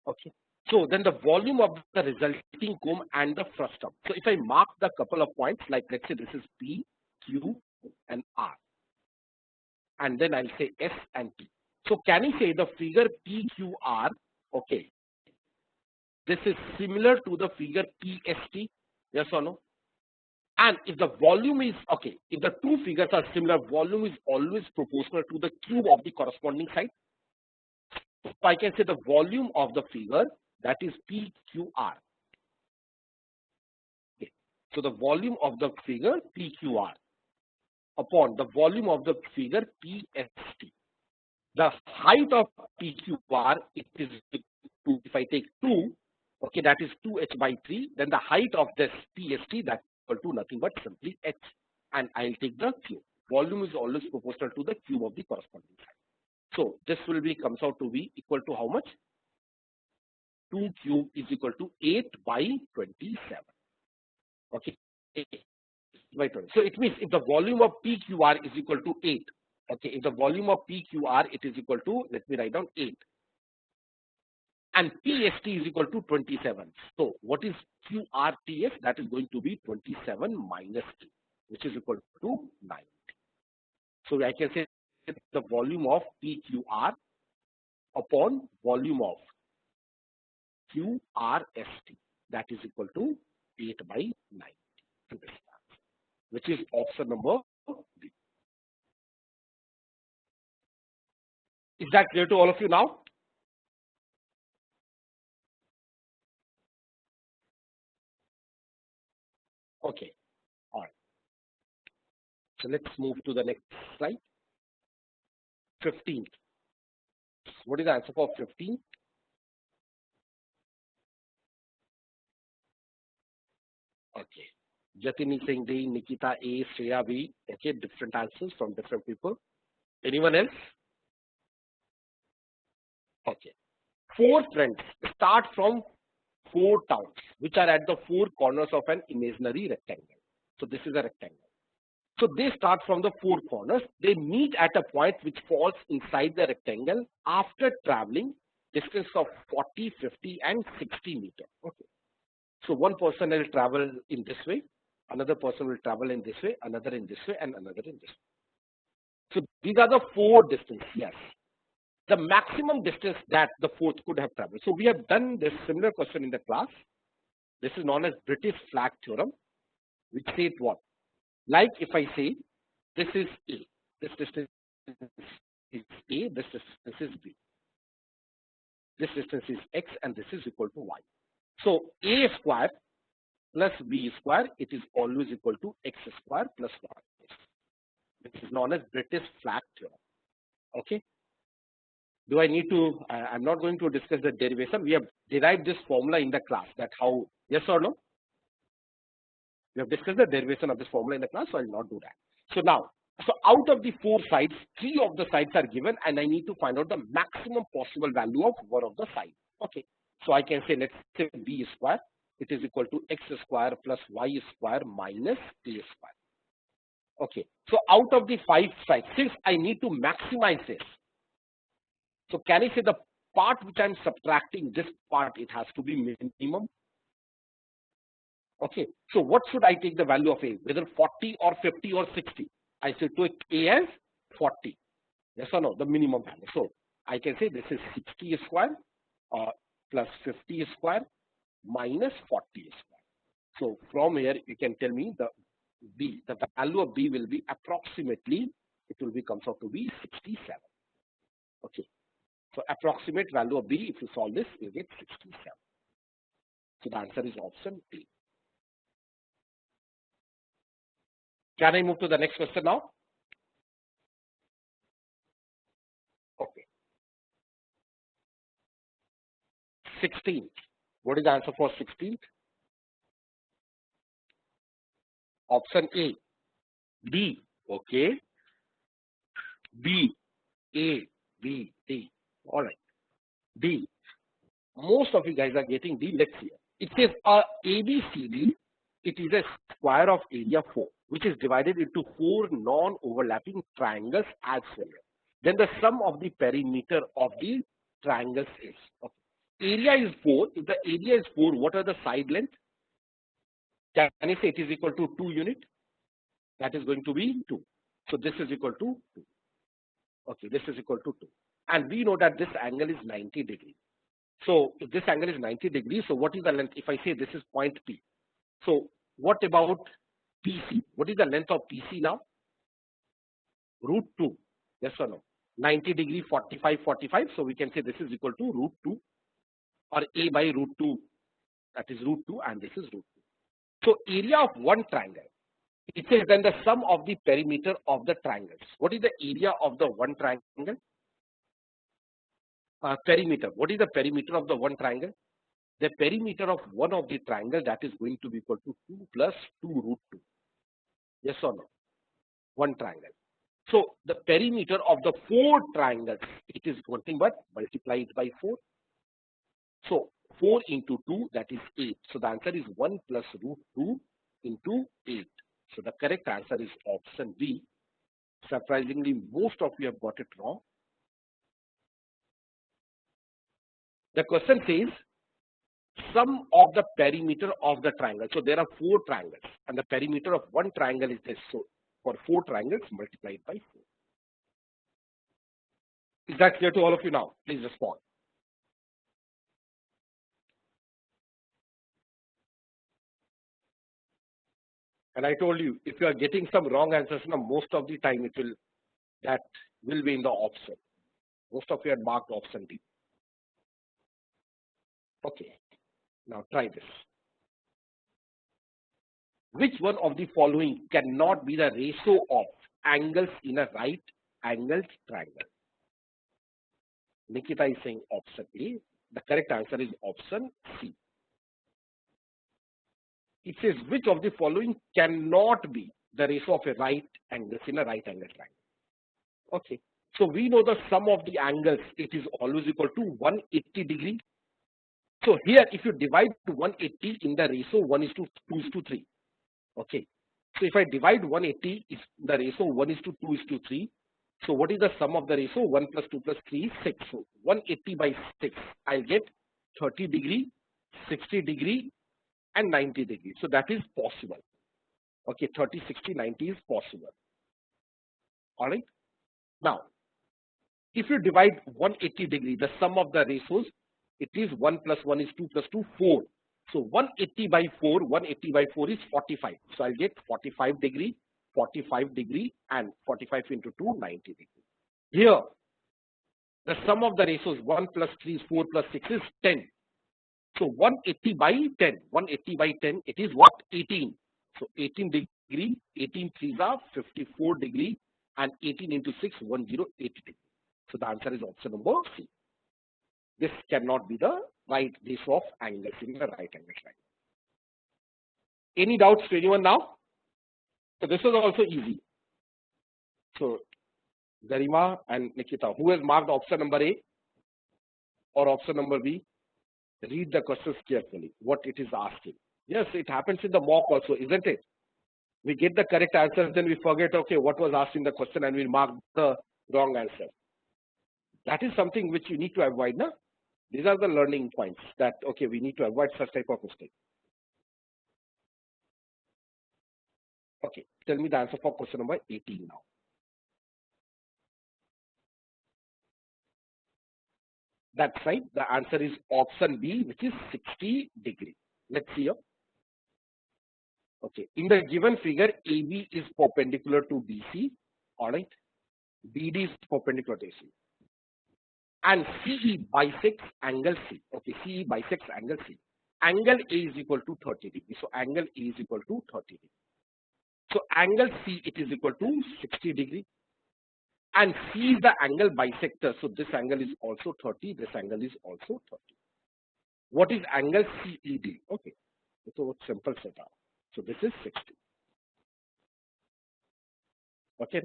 Okay. So then the volume of the resulting comb and the frustum. So if I mark the couple of points, like let's say this is P, Q, and R, and then I'll say S and T. So can you say the figure PQR, okay, this is similar to the figure PST, yes or no? And if the volume is, okay, if the two figures are similar, volume is always proportional to the cube of the corresponding side. So I can say the volume of the figure, that is PQR. Okay. So the volume of the figure PQR upon the volume of the figure PST. The height of PQR, it is, if I take 2, okay, that is 2h by 3, then the height of this PST, that is equal to nothing but simply h, and I'll take the cube. Volume is always proportional to the cube of the corresponding side. So this will be, comes out to be equal to how much? 2 cube is equal to 8 by 27. Okay, 8 by 20. So it means if the volume of PQR is equal to 8, okay, if the volume of PQR it is equal to, let me write down 8, and PST is equal to 27. So what is QRTS? That is going to be 27 minus 2, which is equal to 9. So I can say the volume of PQR upon volume of QRST, that is equal to 8 by 9, which is option number B. Is that clear to all of you now? Okay, all right. So let's move to the next slide. 15. What is the answer for 15? Okay. Jatin is saying D, Nikita A, Shreya B. Okay, different answers from different people. Anyone else? Okay. 4 friends start from 4 towns, which are at the 4 corners of an imaginary rectangle. So this is a rectangle. So they start from the 4 corners. They meet at a point which falls inside the rectangle after traveling distance of 40, 50, and 60 meters. Okay. So one person will travel in this way, another person will travel in this way, another in this way, and another in this way. So these are the 4 distances. Yes. The maximum distance that the fourth could have traveled. So we have done this similar question in the class. This is known as British flag theorem, which says what? Like if I say this is A, this distance is A, this distance is B. This distance is X and this is equal to Y. So A square plus B square, it is always equal to X square plus Y. This is known as British flag theorem. Okay. Do I need to, I'm not going to discuss the derivation. We have derived this formula in the class, that how, yes or no? We have discussed the derivation of this formula in the class, so I will not do that. So now, so out of the 4 sides, 3 of the sides are given and I need to find out the maximum possible value of one of the sides. Okay. So I can say, let's say B square, it is equal to X square plus Y square minus A square. Okay. So out of the 5 sides, since I need to maximize this, so can I say the part which I'm subtracting, this part, it has to be minimum? Okay. So what should I take the value of A? Whether 40 or 50 or 60? I should take A as 40. Yes or no? The minimum value. So I can say this is 60 square plus 50 square minus 40 square. So from here you can tell me the B, the value of B will be approximately, it will be comes out to be 67. Okay. So approximate value of B, if you solve this, you get 67. So the answer is option B. Can I move to the next question now? Okay. 16th. What is the answer for 16th? Option A. D. Okay. B. A. B. D. All right. D. Most of you guys are getting D. Let's see. It says ABCD it is a square of area 4, which is divided into 4 non-overlapping triangles as follows. Then the sum of the perimeter of the triangles is. Okay. Area is 4. If the area is 4, what are the side length? Can I say it is equal to 2 unit? That is going to be 2. So this is equal to 2. Okay, this is equal to 2. And we know that this angle is 90 degrees. So if this angle is 90 degrees, so what is the length? If I say this is point P. So what about PC? What is the length of PC now? Root 2. Yes or no? 90 degree, 45, 45. So we can say this is equal to root 2 or A by root 2. That is root 2 and this is root 2. So area of one triangle. It says then the sum of the perimeter of the triangles. What is the area of the one triangle? Perimeter. What is the perimeter of the one triangle? The perimeter of one of the triangle, that is going to be equal to 2 plus 2 root 2. Yes or no? One triangle. So the perimeter of the 4 triangles, it is nothing but multiplied by 4. So 4 into 2, that is 8. So the answer is 1 plus root 2 into 8. So the correct answer is option B. Surprisingly, most of you have got it wrong. The question says sum of the perimeter of the triangle. So there are 4 triangles and the perimeter of one triangle is this. So for 4 triangles multiplied by 4. Is that clear to all of you now? Please respond. And I told you, if you are getting some wrong answers, now most of the time that will be in the option. Most of you had marked option D. Okay, now try this. Which one of the following cannot be the ratio of angles in a right angled triangle? Nikita is saying option A. The correct answer is option C. It says which of the following cannot be the ratio of a right angles in a right angle triangle. Okay, so we know the sum of the angles, it is always equal to 180 degree. So here if you divide 180 in the ratio 1 is to 2 is to 3. Okay, so if I divide 180 is the ratio 1 is to 2 is to 3. So what is the sum of the ratio? 1 plus 2 plus 3 is 6. So 180 by 6, I'll get 30 degree, 60 degree and 90 degree. So that is possible. Okay, 30, 60, 90 is possible. All right. Now, if you divide 180 degree, the sum of the ratios, it is 1 plus 1 is 2 plus 2, 4. So 180 by 4, 180 by 4 is 45. So I'll get 45 degree and 45 into 2, 90 degree. Here, the sum of the ratios 1 plus 3 is 4 plus 6 is 10. So 180 by 10, 180 by 10, it is what? 18. So 18 degree, 18 3s are 54 degree and 18 into 6, 108 degree. So the answer is option number C. This cannot be the right ratio of angles in the right angle triangle. Any doubts to anyone now? So this is also easy. So Garima and Nikita, who has marked option number A or option number B? Read the questions carefully, what it is asking. Yes, it happens in the mock also, isn't it? We get the correct answers, then we forget, okay, what was asked in the question and we mark the wrong answer. That is something which you need to avoid, no? These are the learning points that, okay, we need to avoid such type of mistake. Okay, tell me the answer for question number 18 now. That's right. The answer is option B, which is 60 degree. Let's see here. Okay, in the given figure, AB is perpendicular to BC. All right, BD is perpendicular to AC, and CE bisects angle C. Okay, CE bisects angle C. Angle A is equal to 30 degree. So angle A is equal to 30 degree. So angle C, it is equal to 60 degree. And C is the angle bisector. So this angle is also 30. This angle is also 30. What is angle CED? Okay, so simple setup. So this is 60. Okay,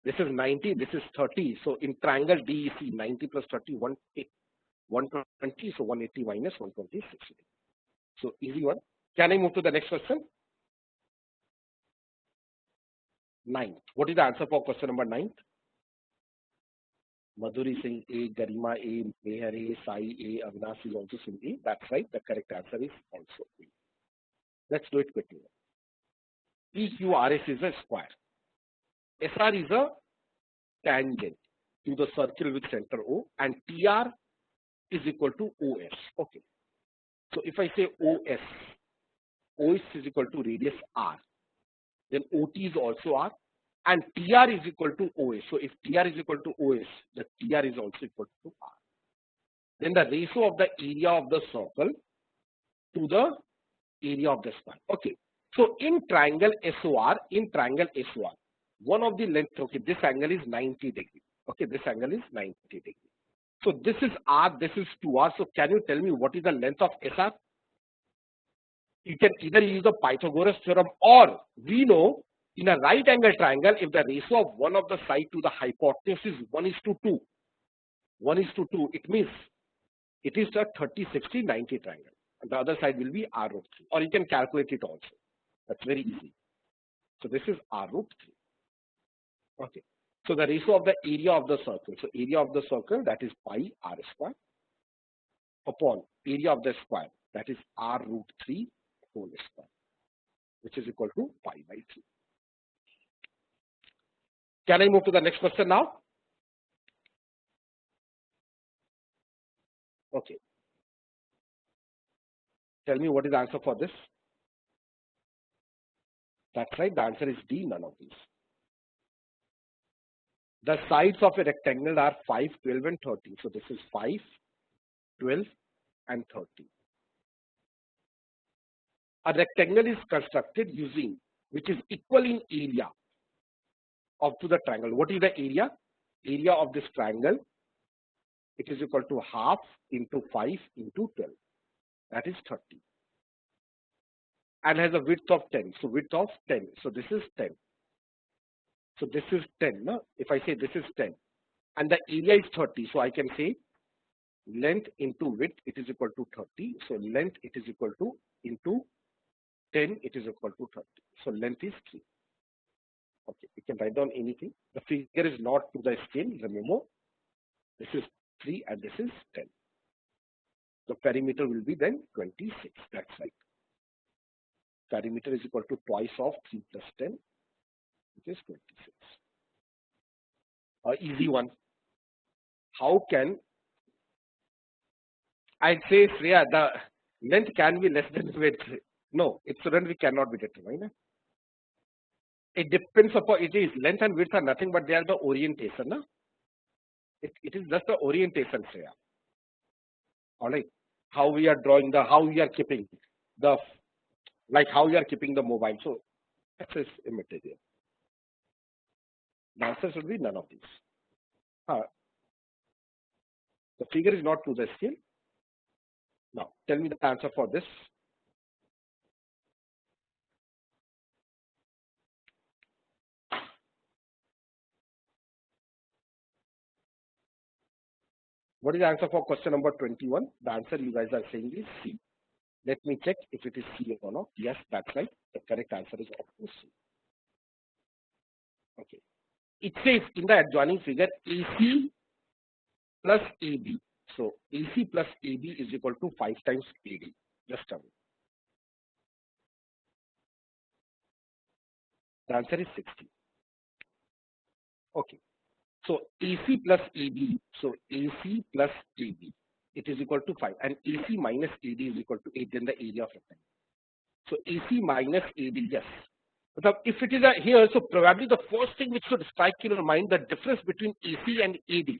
this is 90. This is 30. So in triangle DEC, 90 plus 30, 120. So 180 minus 120 is 60. So easy one. Can I move to the next question? 9th. What is the answer for question number 9th? Madhuri Singh A, Garima A, Meher A, Sai A, Avinash is also Singh A. That's right. The correct answer is also A. Let's do it quickly. PQRS is a square. SR is a tangent to the circle with center O, and TR is equal to OS. Okay. So if I say OS is equal to radius R, then OT is also R, and TR is equal to OS. So if TR is equal to OS, the TR is also equal to R. Then the ratio of the area of the circle to the area of the square. Okay. So in triangle SOR, one of the length, okay, this angle is 90 degrees. Okay, this angle is 90 degrees. So this is R, this is 2R. So can you tell me what is the length of SR? You can either use the Pythagoras theorem, or we know in a right angle triangle, if the ratio of one of the side to the hypotenuse is 1:2, 1:2, it means it is a 30, 60, 90 triangle. And the other side will be R root 3, or you can calculate it also. That's very easy. So this is R root 3. Okay. So the ratio of the area of the circle. So area of the circle, that is pi R square, upon area of the square, that is R root 3 whole square, which is equal to pi by 3. Can I move to the next question now? Okay. Tell me what is the answer for this. That's right. The answer is D, none of these. The sides of a rectangle are 5, 12, and 30. So this is 5, 12, and 30. A rectangle is constructed using which is equal in area of to the triangle. What is the area? Area of this triangle, it is equal to half into 5 into 12. That is 30. And has a width of 10. So width of 10. So this is 10. So this is 10. No? If I say this is 10. And the area is 30. So I can say length into width, it is equal to 30. So length, it is equal to into 10, it is equal to 30. So length is 3. Okay, you can write down anything. The figure is not to the scale. Remember, this is 3 and this is 10. The perimeter will be then 26. That's right. Perimeter is equal to twice of 3 plus 10, which is 26. Easy one. How can I'd say, Shreya, the length can be less than width? No, it's then we cannot be determined. It depends upon, it is length and width are nothing but they are the orientation. No? It is just the orientation, Shreya. Alright. How we are drawing the, how we are keeping the, like how we are keeping the mobile. So that is immaterial. The answer should be none of these. The figure is not to the scale. Now, tell me the answer for this. What is the answer for question number 21? The answer you guys are saying is C. Let me check if it is C or not. Yes, that's right. The correct answer is of course C. Okay. It says in the adjoining figure AC plus AB. So AC plus AB is equal to 5 times AD. Just tell me. The answer is 60. Okay. So AC plus AB. So AC plus AB. It is equal to 5. And AC minus AD is equal to 8 in the area of rectangle. So AC minus AD, yes. But if it is a here, so probably the first thing which should strike in your mind, the difference between AC and AD.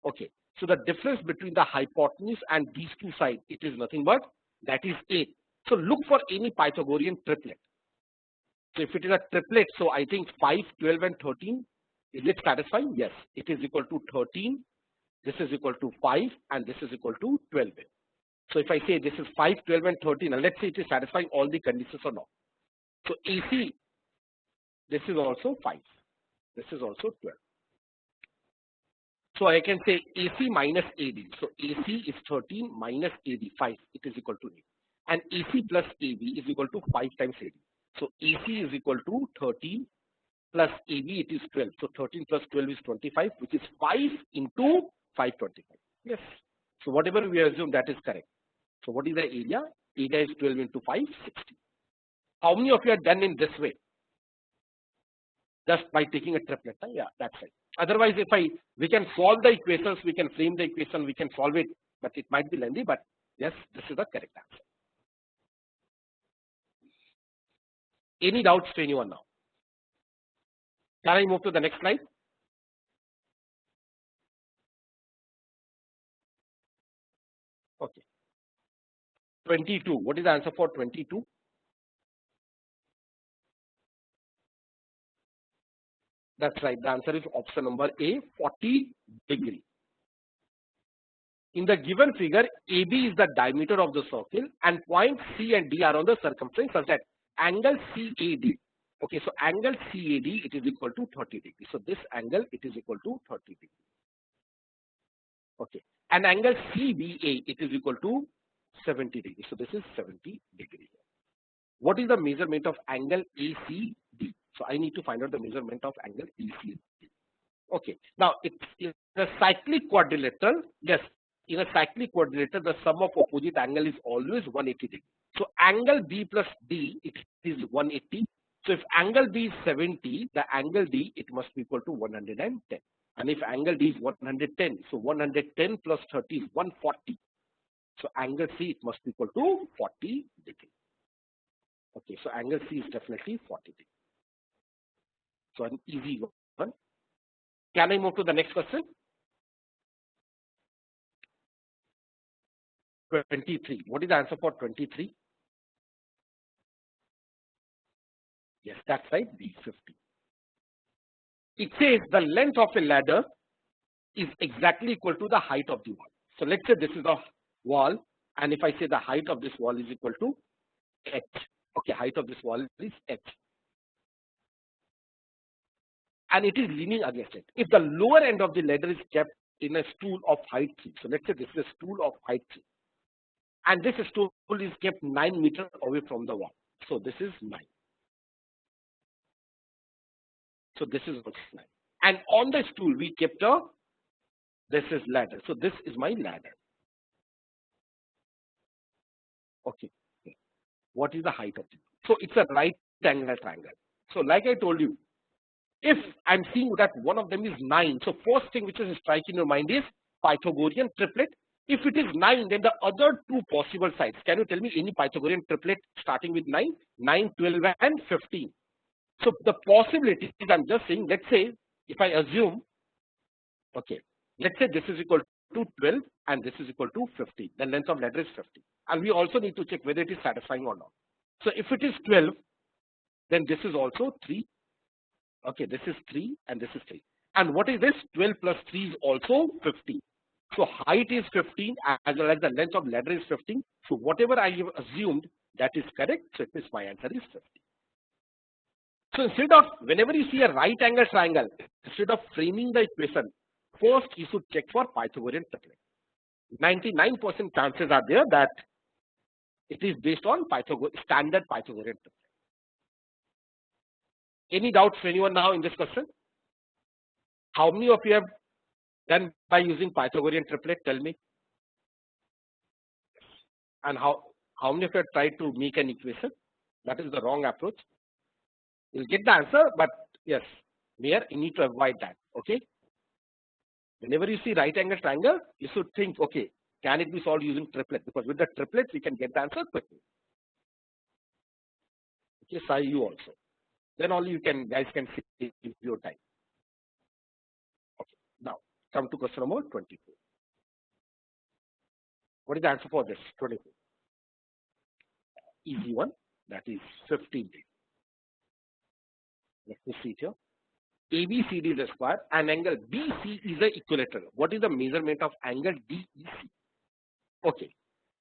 Okay. So the difference between the hypotenuse and these two sides, it is nothing but that is 8. So look for any Pythagorean triplet. So if it is a triplet, so I think 5, 12, and 13. Is it satisfying? Yes. It is equal to 13. This is equal to 5, and this is equal to 12. So if I say this is 5, 12, and 13, and let's say it is satisfying all the conditions or not. So AC, this is also 5. This is also 12. So I can say AC minus AD. So AC is 13 minus AD, 5. It is equal to 8. And AC plus AB is equal to 5 times AD. So AC is equal to 13 plus AB, it is 12. So 13 plus 12 is 25, which is 5 into 525. Yes. So whatever we assume, that is correct. So what is the area? Area is 12 into 5, 60. How many of you are done in this way? Just by taking a triplet. Yeah, that's right. Otherwise, we can solve the equations, we can frame the equation, we can solve it, but it might be lengthy. But yes, this is the correct answer. Any doubts to anyone now? Can I move to the next slide? Okay. 22. What is the answer for 22? That's right. The answer is option number A, 40 degree. In the given figure, AB is the diameter of the circle and points C and D are on the circumference such that angle CAD. Okay, so angle CAD, it is equal to 30 degree. So this angle, it is equal to 30 degree. Okay, and angle CBA, it is equal to 70 degree. So this is 70 degree. What is the measurement of angle ACD? So I need to find out the measurement of angle ACD. Okay, now it's in a cyclic quadrilateral. Yes, in a cyclic quadrilateral, the sum of opposite angle is always 180 degree. So angle B plus D, it is 180. So if angle B is 70, the angle D, it must be equal to 110. And if angle D is 110, so 110 plus 30 is 140. So angle C, it must be equal to 40 degree. Okay, so angle C is definitely 40 degree. So an easy one. Can I move to the next question? 23. What is the answer for 23? Yes, that's right, B50. It says the length of a ladder is exactly equal to the height of the wall. So let's say this is a wall, and if I say the height of this wall is equal to h. Okay, height of this wall is h. And it is leaning against it. If the lower end of the ladder is kept in a stool of height 3, so let's say this is a stool of height 3, and this stool is kept 9 meters away from the wall. So this is 9. So this is also 9. And on the stool we kept this is ladder. So this is my ladder. Okay. What is the height of it? So it's a right angle triangle. So like I told you, if I'm seeing that one of them is 9, so first thing which is striking your mind is Pythagorean triplet. If it is 9, then the other two possible sides. Can you tell me any Pythagorean triplet starting with 9? 9, 12 and 15. So the possibility is, I'm just saying, let's say if I assume, okay, let's say this is equal to 12 and this is equal to 15. The length of ladder is 50. And we also need to check whether it is satisfying or not. So if it is 12, then this is also 3. Okay, this is 3 and this is 3. And what is this? 12 plus 3 is also 15. So height is 15 as well as the length of ladder is 15. So whatever I have assumed, that is correct. So it means my answer is 50. So instead of, whenever you see a right angle triangle, instead of framing the equation, first you should check for Pythagorean triplet. 99% chances are there that it is based on standard Pythagorean triplet. Any doubts for anyone now in this question? How many of you have done by using Pythagorean triplet? Tell me. And how many of you have tried to make an equation? That is the wrong approach. You'll get the answer, but yes, here you need to avoid that. Okay. Whenever you see right angle triangle, you should think, okay, can it be solved using triplet? Because with the triplet, we can get the answer quickly. Okay, Sai, you also. Then only guys can save your time. Okay, now come to question number 24. What is the answer for this? 24. Easy one, that is 15 days. Let me see it here. ABCD is a square and angle BC is a equilateral. What is the measurement of angle DEC? Okay,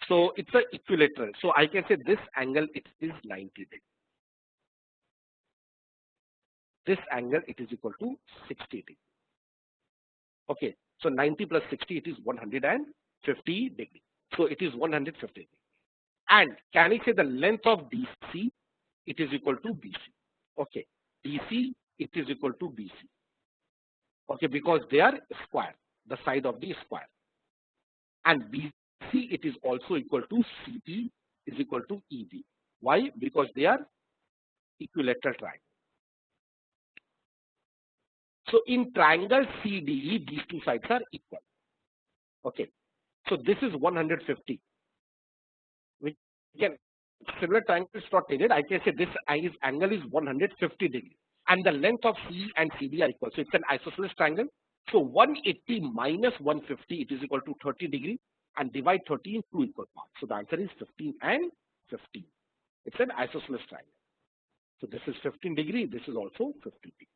so it's a equilateral. So I can say this angle, it is 90 degrees. This angle, it is equal to 60 degrees. Okay, so 90 plus 60, it is 150 degrees. So it is 150 degrees. And can I say the length of DC, it is equal to BC. Okay, DC, it is equal to BC. Okay, because they are square, the side of the square. And BC, it is also equal to CE is equal to EB. Why? Because they are equilateral triangle. So in triangle CDE, these two sides are equal. Okay, so this is 150. We can, similar triangle is not needed. I can say this angle is 150 degrees, and the length of CE and CD are equal. So it's an isosceles triangle. So 180 minus 150, it is equal to 30 degrees, and divide 30 in two equal parts. So the answer is 15 and 15. It's an isosceles triangle. So this is 15 degrees. This is also 15 degrees.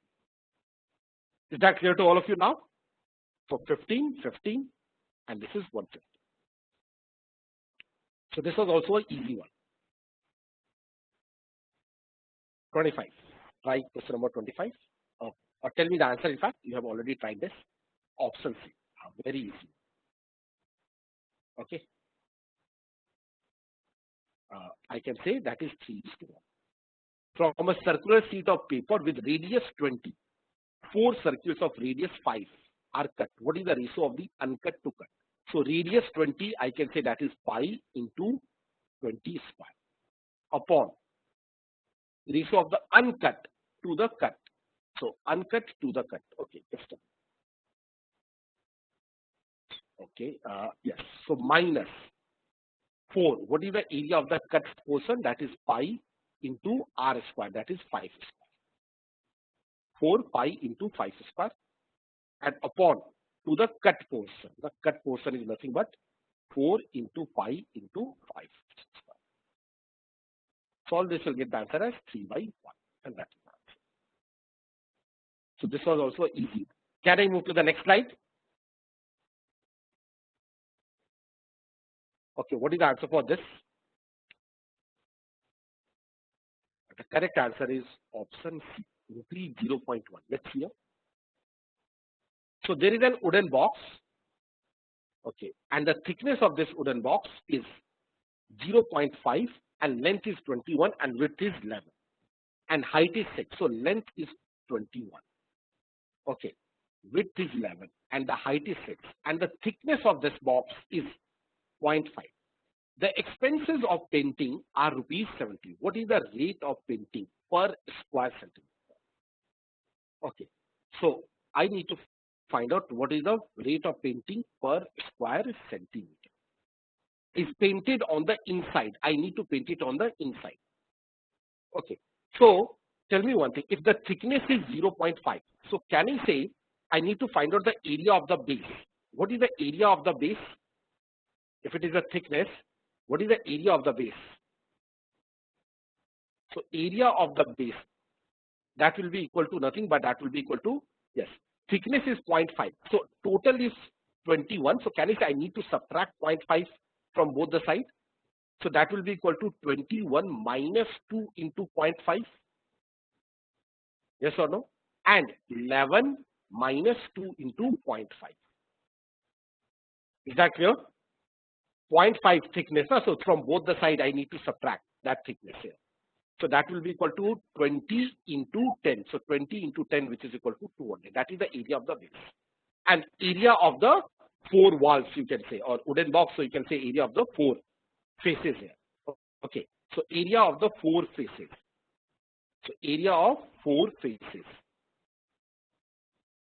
Is that clear to all of you now? For 15, 15, and this is 150. So this was also an easy one. 25. Try question number 25. Or tell me the answer. In fact, you have already tried this. Option C. Very easy. Okay. I can say that is 3:1. From a circular sheet of paper with radius 20, 4 circles of radius 5 are cut. What is the ratio of the uncut to cut? So radius 20, I can say that is pi into 20 square upon ratio of the uncut to the cut. So uncut to the cut. Okay, just a okay, yes. So minus 4. What is the area of the cut portion? That is pi into r square. That is 5 square. 4 pi into 5 square, and upon to the cut portion. The cut portion is nothing but 4 into pi into 5 square. Solve this, will get the answer as 3/1, and that is the answer. So this was also easy. Can I move to the next slide? Okay, what is the answer for this? The correct answer is option C, increase 0.1. Let's see here. So there is an wooden box. Okay, and the thickness of this wooden box is 0.5, and length is 21, and width is 11, and height is 6. So length is 21. Okay, width is 11, and the height is 6, and the thickness of this box is 0.5. The expenses of painting are rupees 70. What is the rate of painting per square centimeter? Okay, so I need to find out what is the rate of painting per square centimeter. Is painted on the inside. I need to paint it on the inside. Okay, so tell me one thing. If the thickness is 0.5, so can I say I need to find out the area of the base? What is the area of the base? If it is a thickness, what is the area of the base? So area of the base, that will be equal to nothing, but that will be equal to, yes, thickness is 0.5. So total is 21. So can I say I need to subtract 0.5 from both the sides? So that will be equal to 21 minus 2 into 0.5. Yes or no? And 11 minus 2 into 0.5. Is that clear? 0.5 thickness. So from both the side, I need to subtract that thickness here. So that will be equal to 20 into 10. So 20 into 10, which is equal to 200. That is the area of the base. And area of the 4 walls, you can say, or wooden box. So you can say area of the 4 faces here. Okay. So area of the 4 faces. So area of 4 faces.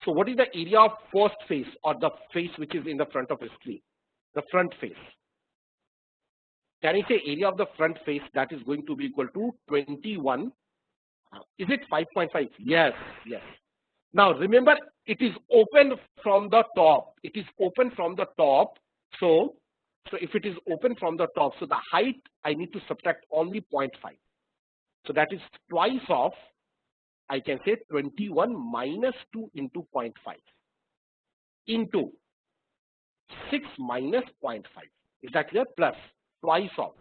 So what is the area of first face, or the face which is in the front of the screen? The front face. Can I say area of the front face? That is going to be equal to 21. Is it 5.5? Yes, yes. Now remember, it is open from the top. It is open from the top. So if it is open from the top, so the height I need to subtract only 0.5. So that is twice of, I can say 21 minus 2 into 0.5 into 6 minus 0.5. Is that clear? Plus twice of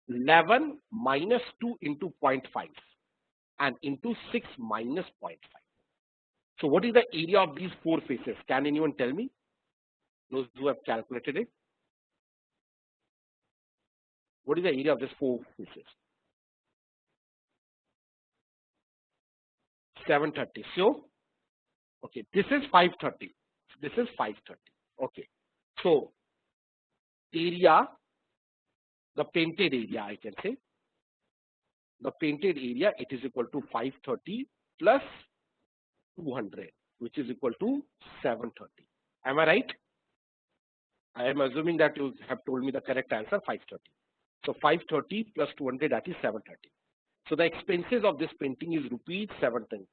11 minus 2 into 0.5 and into 6 minus 0.5. So what is the area of these 4 faces? Can anyone tell me? Those who have calculated it. What is the area of these 4 faces? 730. So, okay, this is 530. This is 530. Okay. So, area, the painted area, I can say, the painted area, it is equal to 530 plus 200, which is equal to 730. Am I right? I am assuming that you have told me the correct answer, 530. So 530 plus 200, that is 730. So the expenses of this painting is rupees 70.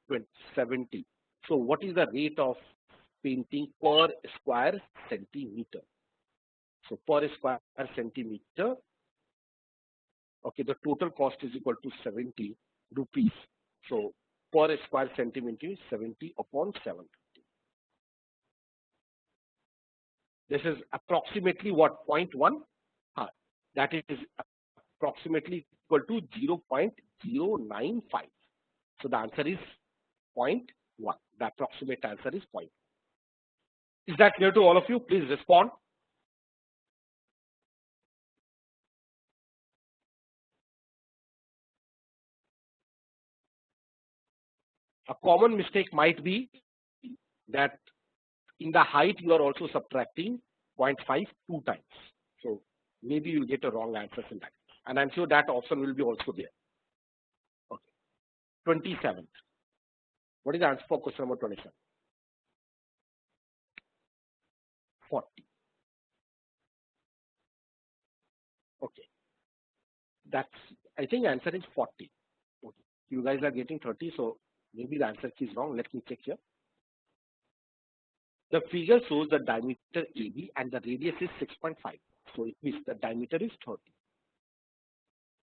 So what is the rate of painting per square centimeter? So per square centimeter, okay, the total cost is equal to 70 rupees. So per square centimeter is 70 upon 730. This is approximately what, 0.1? That is approximately equal to 0.095. So the answer is 0.1. The approximate answer is 0.1. Is that clear to all of you? Please respond. A common mistake might be that in the height you are also subtracting 0.5 two times. So maybe you'll get a wrong answer in that. And I'm sure that option will be also there. Okay. 27th. What is the answer for question number 27? 40. Okay. That's, I think answer is 40. Okay. You guys are getting 30, so maybe the answer is wrong. Let me check here. The figure shows the diameter AB and the radius is 6.5. So it means the diameter is 30.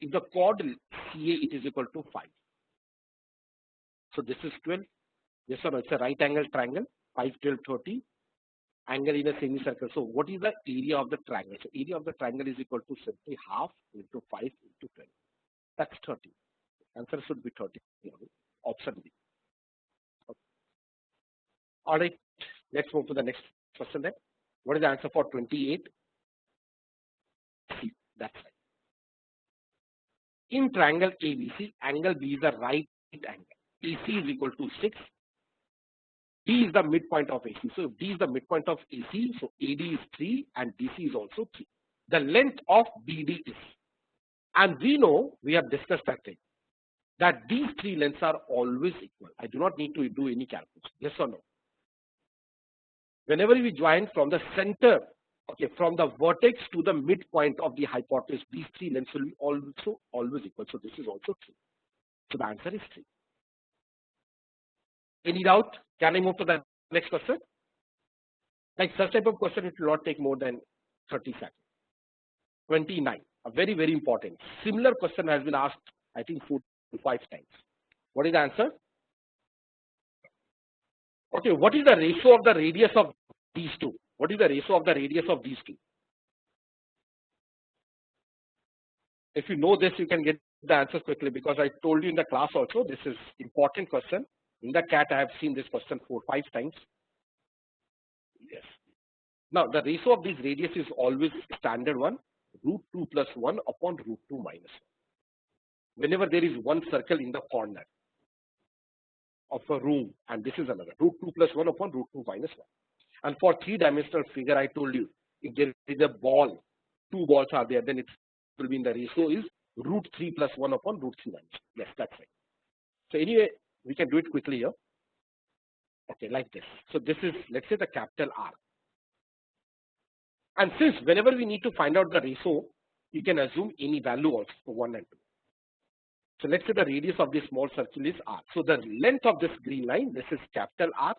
If the chord CA, it is equal to 5. So this is 12. Yes or no? It's a right angle triangle. 5, 12, 30. Angle in a semicircle. So what is the area of the triangle? So area of the triangle is equal to simply half into 5 into 12. That's 30. Answer should be 30. Option B. Okay. All right. Let's move to the next question then. What is the answer for 28? C. That's right. In triangle ABC, angle B is the right angle. AC is equal to 6. D is the midpoint of AC. So if D is the midpoint of AC, so AD is 3 and DC is also 3. The length of BD is, and we know, we have discussed that thing, that these three lengths are always equal. I do not need to do any calculation. Yes or no? Whenever we join from the center, okay, from the vertex to the midpoint of the hypotenuse, these three lengths will be also always equal. So this is also 3. So the answer is 3. Any doubt? Can I move to the next question? Like such type of question, it will not take more than 30 seconds. 29. A very, very important. Similar question has been asked, I think 4 to 5 times. What is the answer? Okay, what is the ratio of the radius of these two? What is the ratio of the radius of these two? If you know this, you can get the answer quickly, because I told you in the class also, this is important question. In the CAT, I have seen this question 4 to 5 times. Yes. Now, the ratio of these radius is always standard one, √2 plus 1 upon √2 minus 1. Whenever there is one circle in the corner of a room, and this is another, √2 plus 1 upon √2 minus 1. And for 3-dimensional figure, I told you, if there is a ball, 2 balls are there, then it will be in the ratio is √3 plus 1 upon √3 minus 1. Yes, that's right. So anyway, we can do it quickly here. Okay, like this. So this is, let's say, the capital R. And since whenever we need to find out the ratio, you can assume any value also for 1 and 2. So let's say the radius of this small circle is R. So the length of this green line, this is capital R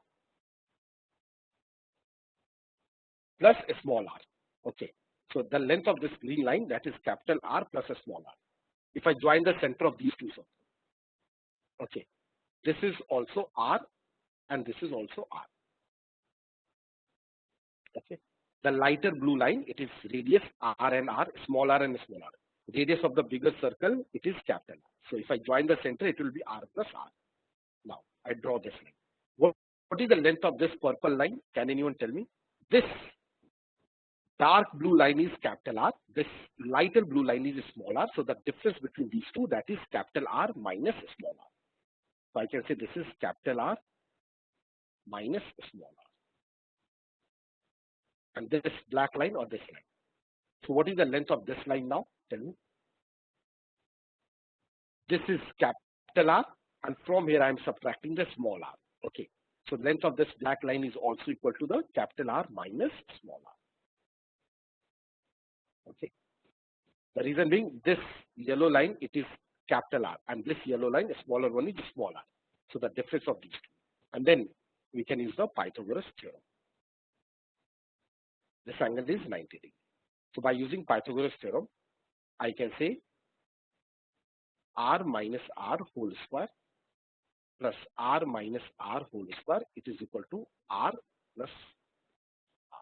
plus a small r. Okay. So the length of this green line, that is capital R plus a small r. If I join the center of these two circles. Okay. This is also R and this is also R. Okay. The lighter blue line, it is radius R and R, small r and small r. Radius of the bigger circle, it is capital R. So if I join the center, it will be R plus R. Now, I draw this line. What is the length of this purple line? Can anyone tell me? This dark blue line is capital R. This lighter blue line is small r. So the difference between these two, that is capital R minus small r. So I can say this is capital R minus small r. And this black line or this line. So what is the length of this line now? Tell me. This is capital R, and from here I am subtracting the small r. Okay. So the length of this black line is also equal to the capital R minus small r. Okay. The reason being, this yellow line, it is capital R, and this yellow line, the smaller one, is small r. So the difference of these two. And then we can use the Pythagoras theorem. This angle is 90 degrees. So by using Pythagoras theorem, I can say r minus r whole square plus r minus r whole square, it is equal to r plus r.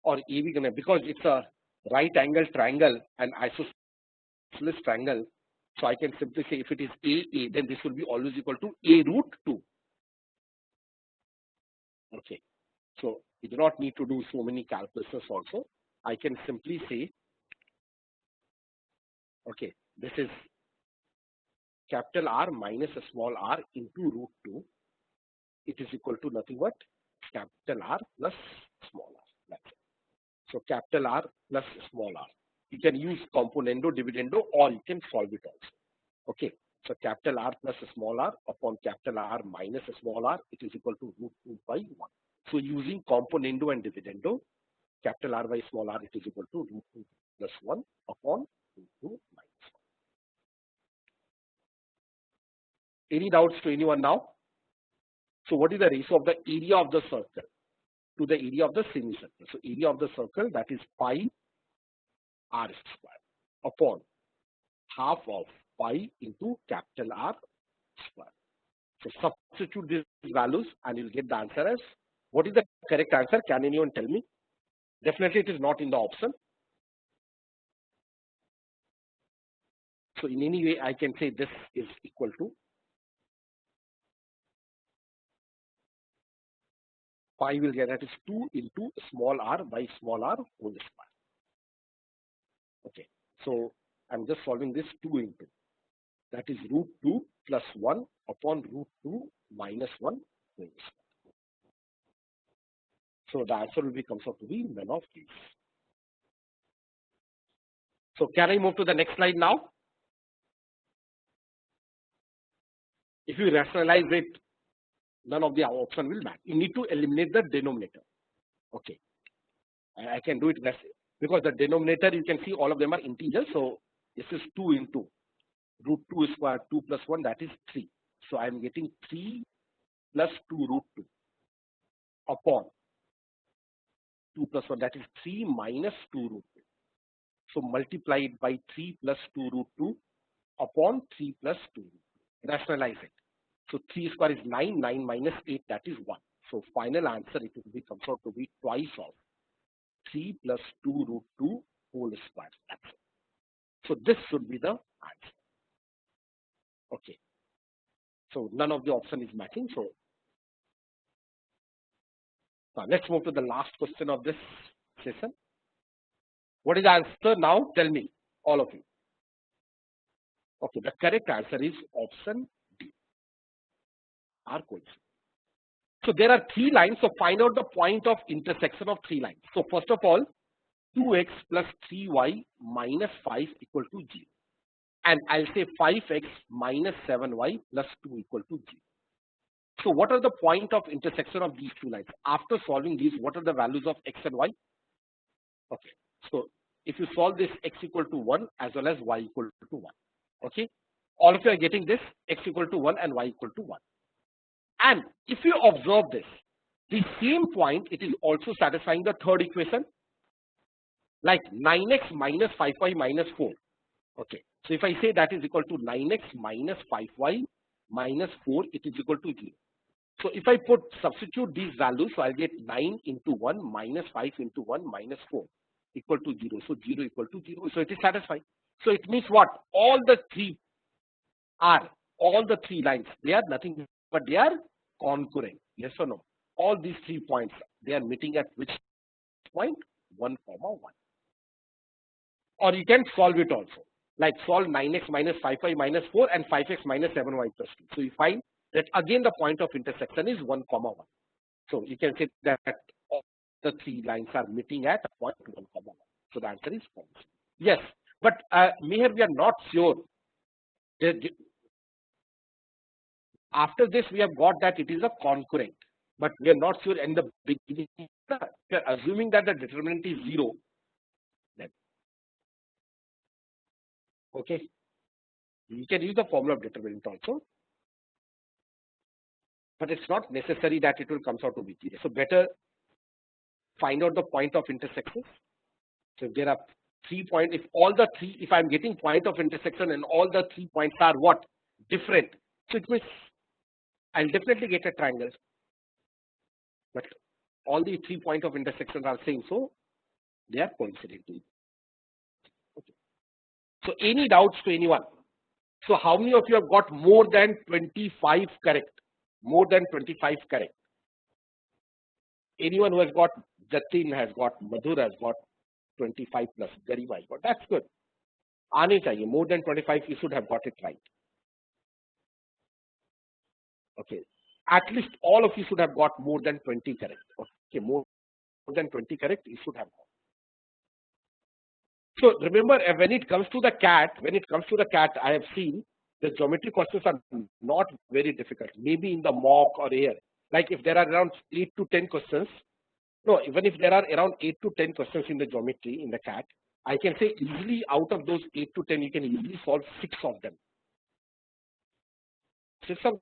Or AB gonna, because it's a right angle triangle and isosceles triangle, so I can simply say if it is AA, then this will be always equal to A root 2. Okay. So you do not need to do so many calculuses also. I can simply say, okay, this is capital R minus a small r into root 2. It is equal to nothing but capital R plus small r. That's it. So capital R plus small r. You can use componendo, dividendo, or you can solve it also. Okay. So capital R plus small r upon capital R minus a small r, it is equal to root 2 by 1. So using componendo and dividendo, capital R by small r, it is equal to root 2 plus 1 upon root 2 minus 1. Any doubts to anyone now? So what is the ratio of the area of the circle to the area of the semicircle? So area of the circle, that is pi r square upon half of pi into capital R square. So substitute these values and you'll get the answer as, what is the correct answer? Can anyone tell me? Definitely it is not in the option. So in any way I can say this is equal to pi, will get that is 2 into small r by small r whole square. Okay. So I'm just solving this 2 into. That is root 2 plus 1 upon root 2 minus 1 whole square. So the answer will be comes out to be none of these. So can I move to the next slide now? If you rationalize it, none of the option will match. You need to eliminate the denominator. Okay. I can do it because the denominator, you can see all of them are integers. So this is 2 into root 2 square 2 plus 1, that is 3. So I am getting 3 plus 2 root 2 upon 2 plus 1, that is 3 minus 2 root 2. So multiply it by 3 plus 2 root 2 upon 3 plus 2 root 2. Rationalize it. So 3 square is 9, 9 minus 8, that is 1. So final answer, it will be comes out to be twice of 3 plus 2 root 2 whole square. That's it. So this should be the answer. Okay. So none of the option is matching. So now let's move to the last question of this session. What is the answer now? Tell me, all of you. Okay, the correct answer is option D. R coincident. So there are 3 lines. So find out the point of intersection of 3 lines. So first of all, 2x plus 3y minus 5 equal to 0. And I'll say 5x minus 7y plus 2 equal to 0. So what are the point of intersection of these 2 lines? After solving these, what are the values of x and y? Okay. So if you solve this, x equal to 1 as well as y equal to 1. Okay. All of you are getting this, x equal to 1 and y equal to 1. And if you observe this, the same point, it is also satisfying the third equation, like 9x minus 5y minus 4. Okay. So if I say that is equal to 9x minus 5y minus 4, it is equal to 0. So if I substitute these values, so I'll get 9 into 1 minus 5 into 1 minus 4 equal to 0. So 0 equal to 0. So it is satisfying. So it means what? All the 3 lines, they are nothing but they are concurrent. Yes or no? All these 3 points, they are meeting at which point? 1, 1. Or you can solve it also. like solve 9x minus 5y minus 4 and 5x minus 7y plus 2. So you find that again the point of intersection is 1, 1. So you can say that all the 3 lines are meeting at a point 1, 1. So the answer is false. Yes, but here we are not sure. After this, we have got that it is a concurrent, but we are not sure in the beginning. We are assuming that the determinant is 0. Then, okay, you can use the formula of determinant also, but it's not necessary that it will come out to be 0. So better find out the point of intersection. So if there are 3 points, if I'm getting point of intersection and all the 3 points are what? Different. So it means I'll definitely get a triangle. But all the 3 points of intersection are same, so they are coincident. Okay. So any doubts to anyone? So how many of you have got more than 25 correct? More than 25 correct. Anyone who has got, Jatin has got, Madhur has got 25 plus, Garima has got. That's good. Aane chahiye. More than 25, you should have got it right. Okay. At least all of you should have got more than 20 correct. Okay, more than 20 correct, you should have got. So remember, when it comes to the CAT, I have seen the geometry questions are not very difficult. Maybe in the mock or here, like if there are around 8 to 10 questions, no, even if there are around 8 to 10 questions in the geometry in the CAT, I can say easily out of those 8 to 10, you can easily solve 6 of them. 6 of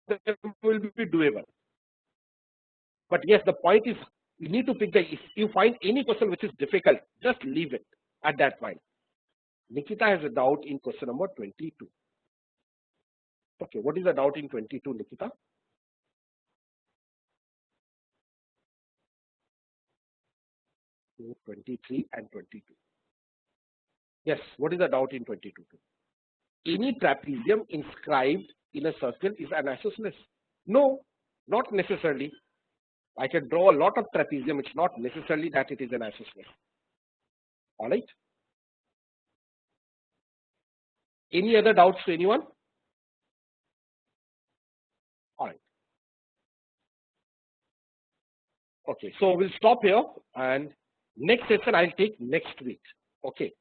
them will be doable. But yes, the point is, you need to pick if you find any question which is difficult, just leave it at that point. Nikita has a doubt in question number 22. Okay, what is the doubt in 22, Nikita? So 23 and 22. Yes, what is the doubt in 22? Any trapezium inscribed in a circle is an isosceles. No, not necessarily. I can draw a lot of trapezium. It's not necessarily that it is an isosceles. All right. Any other doubts to anyone? All right. Okay, so we'll stop here, and next session I'll take next week. Okay,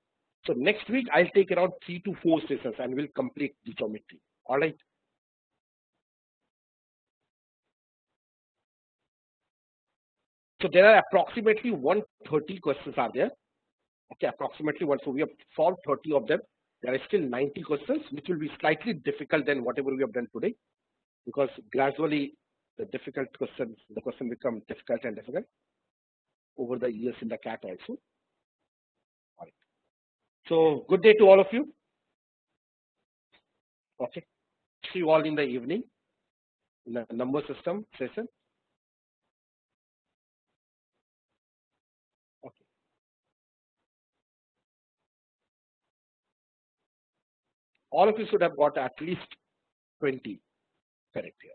so next week I'll take around 3 to 4 sessions and we'll complete the geometry. All right. So there are approximately 130 questions are there. Okay, approximately one. So we have solved 30 of them. There are still 90 questions, which will be slightly difficult than whatever we have done today, because gradually the question become difficult and difficult over the years in the CAT also. All right. So good day to all of you. Okay. See you all in the evening in the number system session. Okay. All of you should have got at least 20 correct here.